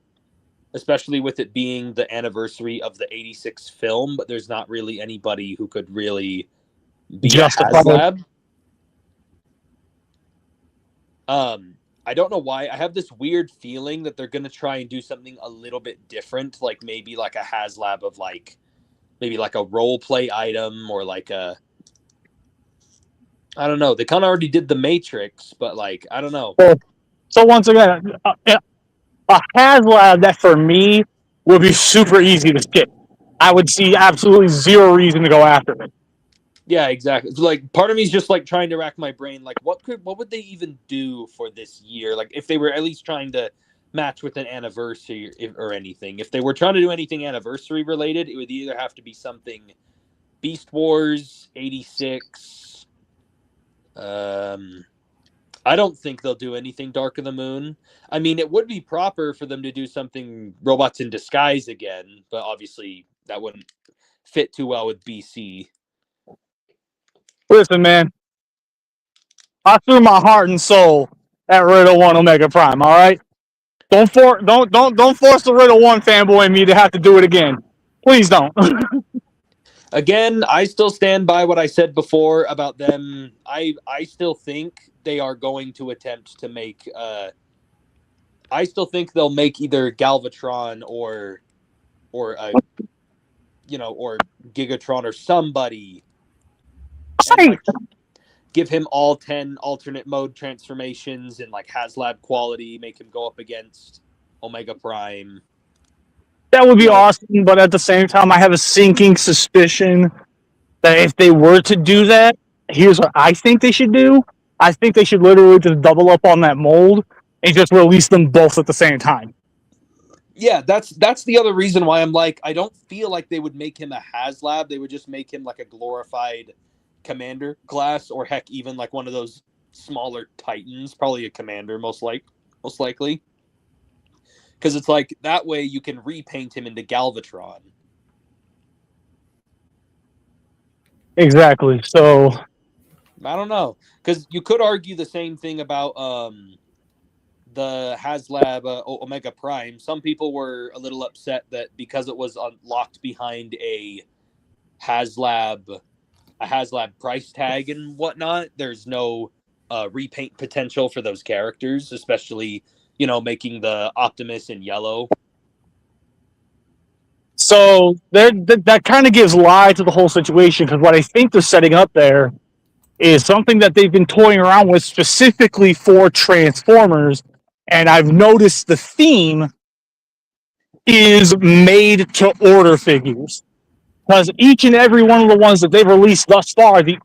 S5: especially with it being the anniversary of the '86 film. But there's not really anybody who could really be
S1: Justify
S5: a HasLab. I don't know why. I have this weird feeling that they're gonna try and do something a little bit different, like maybe like a HasLab of like maybe like a role play item or like a I don't know. They kind of already did the Matrix, but like I don't know.
S1: So once again, a HasLab that for me would be super easy to skip. I would see absolutely zero reason to go after it.
S5: Yeah, exactly. Like part of me is just like trying to rack my brain. Like what would they even do for this year? Like if they were at least trying to match with an anniversary or anything. If they were trying to do anything anniversary related, it would either have to be something Beast Wars 86. I don't think they'll do anything Dark of the Moon. I mean, it would be proper for them to do something Robots in Disguise again, but obviously that wouldn't fit too well with BC.
S1: Listen, man, I threw my heart and soul at Riddle One Omega Prime. All right, don't force the Riddle One fanboy in me to have to do it again. Please don't.
S5: Again, I still stand by what I said before about them. I still think they are going to attempt to make. I still think they'll make either Galvatron or or Gigatron or somebody, and like give him all 10 alternate mode transformations and like HasLab quality, make him go up against Omega Prime.
S1: That would be awesome, but at the same time, I have a sinking suspicion that if they were to do that, here's what I think they should do. I think they should literally just double up on that mold and just release them both at the same time.
S5: Yeah, that's the other reason why I'm like, I don't feel like they would make him a HasLab. They would just make him like a glorified Commander class, or heck, even like one of those smaller Titans, probably a Commander, most likely. Because it's like that way you can repaint him into Galvatron.
S1: Exactly. So
S5: I don't know, because you could argue the same thing about the HasLab Omega Prime. Some people were a little upset that because it was locked behind a HasLab price tag and whatnot, there's no repaint potential for those characters, especially making the Optimus in yellow.
S1: So that kind of gives lie to the whole situation, because what I think they're setting up there is something that they've been toying around with specifically for Transformers, and I've noticed the theme is made to order figures, because each and every one of the ones that they've released thus far, the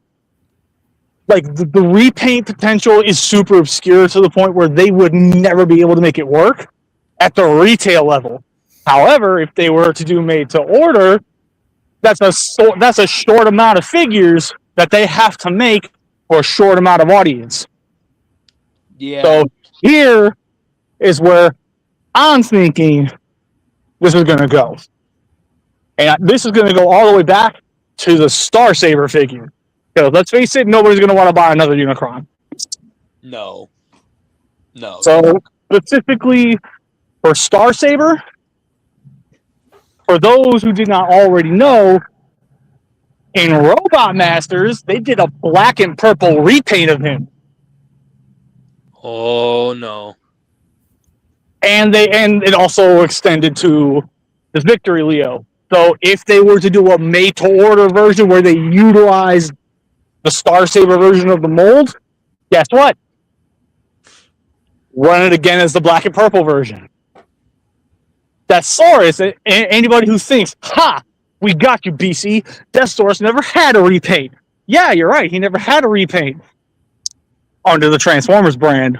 S1: repaint potential is super obscure to the point where they would never be able to make it work at the retail level. However, if they were to do made to order, that's a short amount of figures that they have to make for a short amount of audience.
S5: Yeah.
S1: So here is where I'm thinking this is going to go. And this is going to go all the way back to the Star Saber figure. Because let's face it, nobody's going to want to buy another Unicron.
S5: No.
S1: So specifically for Star Saber, for those who did not already know, in Robot Masters, they did a black and purple repaint of him.
S5: Oh no.
S1: And it also extended to the Victory Leo. So if they were to do a made-to-order version where they utilize the Star Saber version of the mold, guess what? Run it again as the black and purple version. That's Saurus. Anybody who thinks, ha, we got you, BC. Death Saurus never had a repaint. Yeah, you're right. He never had a repaint under the Transformers brand.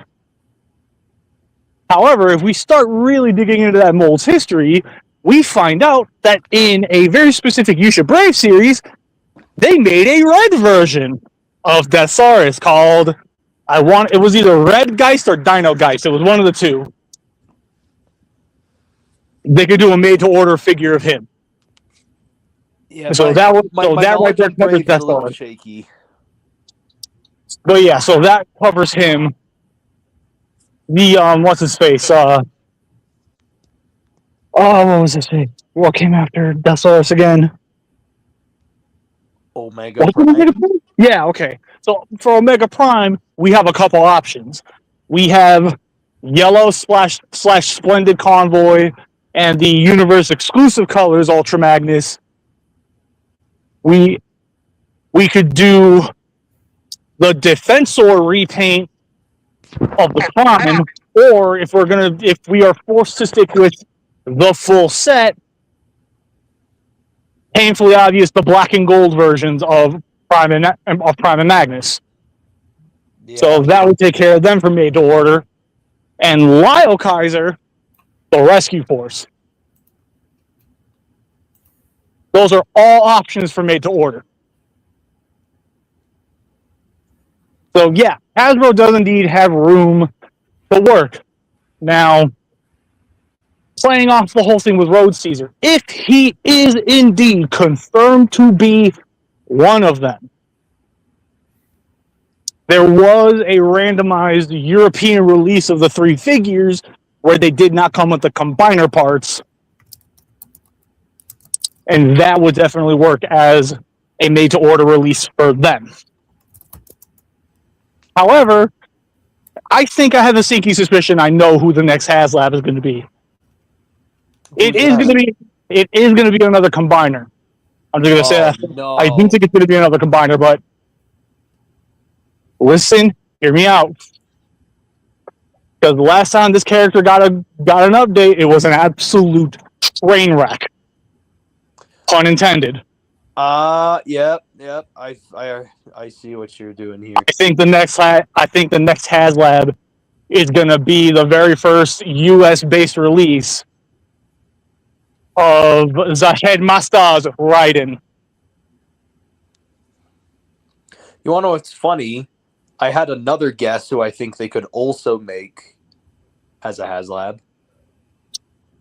S1: However, if we start really digging into that mold's history, we find out that in a very specific Yusha Brave series, they made a red version of Death Saurus called, it was either Red Geist or Dino Geist. It was one of the two. They could do a made-to-order figure of him.
S5: Yeah,
S1: so that right there covers Death Saurus.
S5: Shaky.
S1: But yeah, so that covers him. The what's his face? What was his name? What came after Death Saurus again?
S5: Omega Prime.
S1: Yeah, okay. So for Omega Prime, we have a couple options. We have Yellow slash Splendid Convoy and the universe exclusive colors Ultra Magnus. We could do the Defensor repaint of the Prime, or if we are forced to stick with the full set, painfully obvious, the black and gold versions of Prime and Magnus.
S5: Yeah.
S1: So that would take care of them from made to order. And Lyle Kaiser, the Rescue Force. Those are all options for made to order. So yeah, Hasbro does indeed have room to work. Now, playing off the whole thing with Road Caesar, if he is indeed confirmed to be one of them, there was a randomized European release of the 3 figures where they did not come with the combiner parts, and that would definitely work as a made-to-order release for them. However, I think I have a sinking suspicion I know who the next HasLab is going to be. It is going to be another combiner. I'm just going to say that.
S5: No.
S1: I do think it's going to be another combiner, but listen, hear me out. Because the last time this character got an update, it was an absolute train wreck. Pun intended.
S5: Yep. I see what you're doing here.
S1: I think the next HasLab is going to be the very first US-based release of the Headmaster's Raiden.
S5: You want to know what's funny? I had another guess who I think they could also make as a HasLab.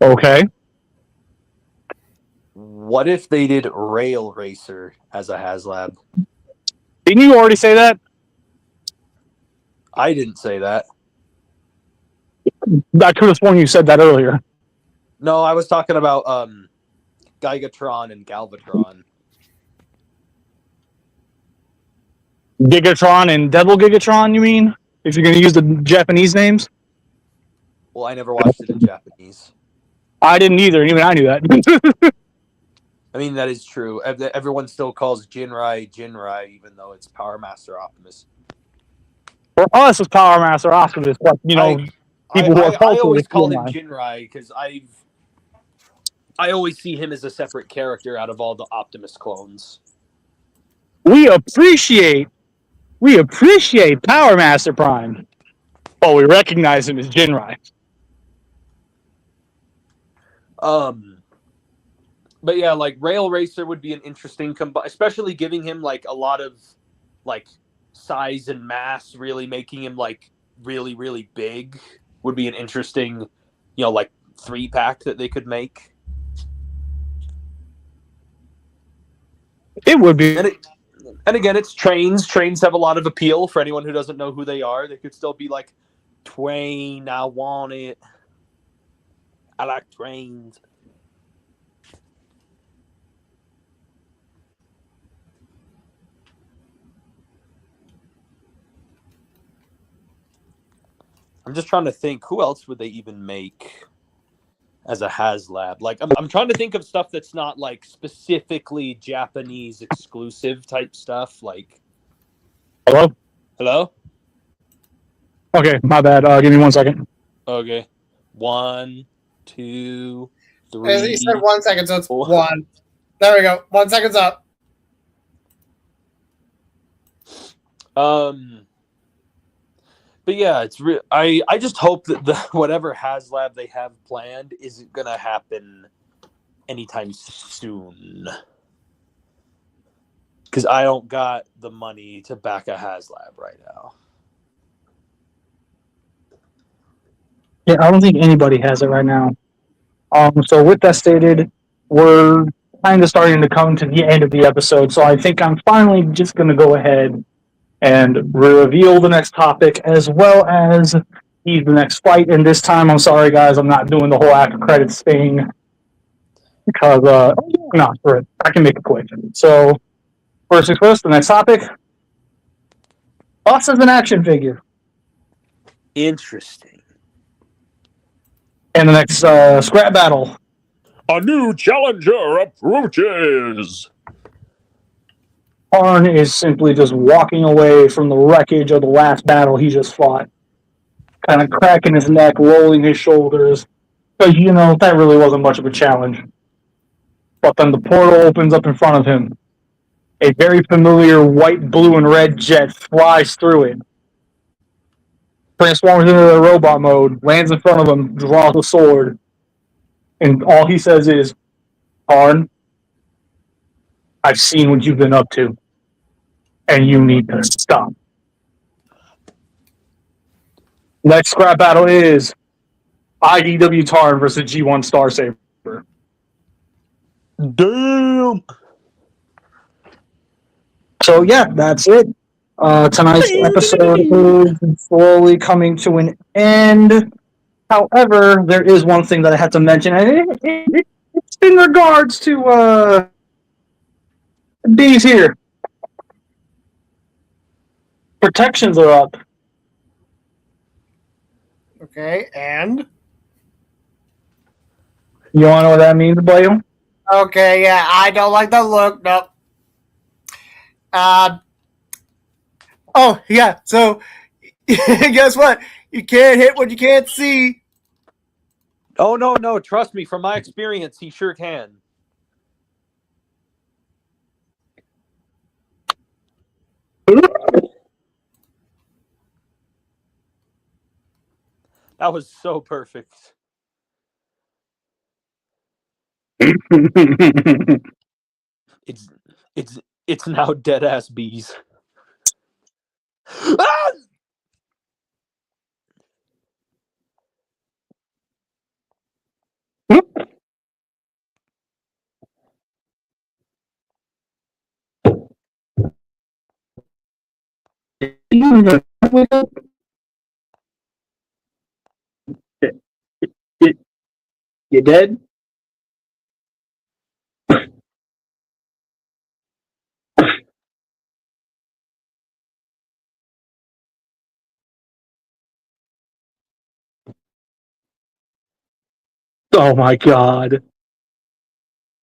S1: Okay.
S5: What if they did Rail Racer as a HasLab?
S1: Didn't you already say that?
S5: I didn't say that.
S1: I could have sworn you said that earlier.
S5: No, I was talking about Gigatron and Galvatron.
S1: Gigatron and Devil Gigatron, you mean? If you're going to use the Japanese names?
S5: Well, I never watched it in Japanese.
S1: I didn't either, and even I knew that.
S5: I mean, that is true. Everyone still calls Jinrai, even though it's Power Master Optimus.
S1: For us, it's Power Master Optimus, but, people who are
S5: I always call him Jinrai because I always see him as a separate character out of all the Optimus clones.
S1: We appreciate Power Master Prime, but we recognize him as Jinrai.
S5: But yeah, like Rail Racer would be an interesting especially giving him like a lot of like size and mass, really making him like really, really big would be an interesting, like 3-pack that they could make.
S1: It would be.
S5: And again, it's trains. Trains have a lot of appeal for anyone who doesn't know who they are. They could still be like, Twain, I want it. I like trains. I'm just trying to think, who else would they even make as a HasLab? Like, I'm trying to think of stuff that's not like specifically Japanese exclusive type stuff. Like, hello?
S1: Okay, my bad. Give me 1 second.
S5: Okay. 1, 2,
S2: As he
S5: 3.
S2: said 1 second, so it's
S5: 4.
S2: 1. There we go. 1 second's up.
S5: But yeah, it's I just hope that the whatever HasLab they have planned isn't gonna happen anytime soon. Because I don't got the money to back a HasLab right now.
S1: Yeah, I don't think anybody has it right now. So with that stated, we're kind of starting to come to the end of the episode. So I think I'm finally just going to go ahead and reveal the next topic as well as the next fight. And this time, I'm sorry, guys, I'm not doing the whole after credits thing because no, I can make it quick. So first things first, the next topic. Boss is an action figure.
S5: Interesting.
S1: And the next scrap battle.
S6: A new challenger approaches.
S1: Arn is simply just walking away from the wreckage of the last battle he just fought. Kind of cracking his neck, rolling his shoulders. Because, that really wasn't much of a challenge. But then the portal opens up in front of him. A very familiar white, blue, and red jet flies through it. Transforms into the robot mode, lands in front of him, draws a sword. And all he says is, Arn, I've seen what you've been up to. And you need to stop. Next scrap battle is IDW Tarn versus G1 Star Saber.
S5: Damn.
S1: So yeah, that's it. Tonight's episode is slowly coming to an end. However, there is one thing that I had to mention, and it's in regards to D's here. Protections are up.
S2: Okay, and?
S1: You want to know what that means, Blaine?
S2: Okay, yeah, I don't like the look. Nope. Oh, yeah, so guess what? You can't hit what you can't see.
S5: Oh, no. Trust me, from my experience, he sure can. That was so perfect. It's now dead ass bees. Ah!
S1: You dead? Oh my god.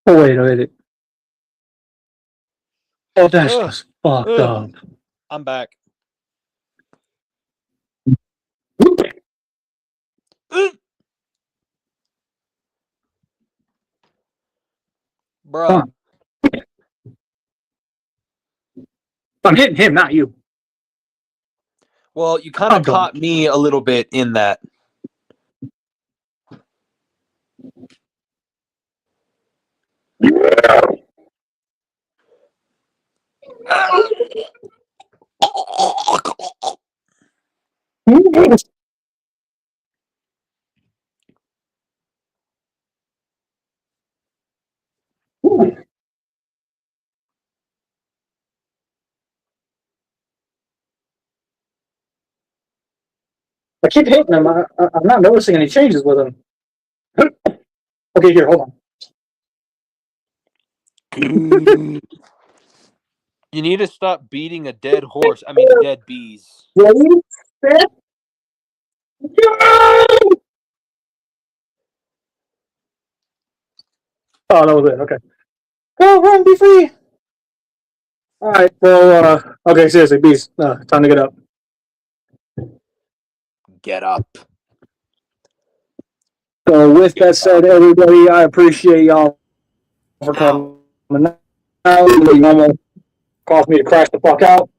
S1: Oh, wait a minute. Oh, that's just fucked up.
S5: I'm back. Bruh.
S1: Huh. I'm hitting him, not you.
S5: Well, you kind of caught me a little bit in that.
S1: I keep hitting him. I'm not noticing any changes with him. Okay, here, hold on.
S5: You need to stop beating a dead horse. I mean, dead bees.
S1: Ready, set, go! Oh, that was it. Okay. Go, run, be free. All right. Well, okay, seriously, bees. Time to get up.
S5: Get up.
S1: So, with that said, everybody, I appreciate y'all for coming out. You almost caused me to crash the fuck out.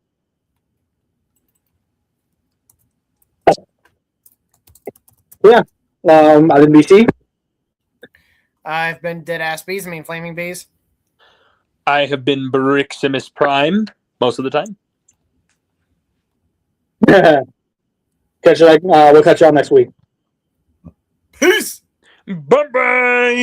S1: Yeah. I didn't BC.
S2: I've been dead ass bees. I mean, flaming bees.
S5: I have been Briximus Prime most of the time.
S1: We'll catch y'all next week.
S2: Peace.
S5: Bye bye.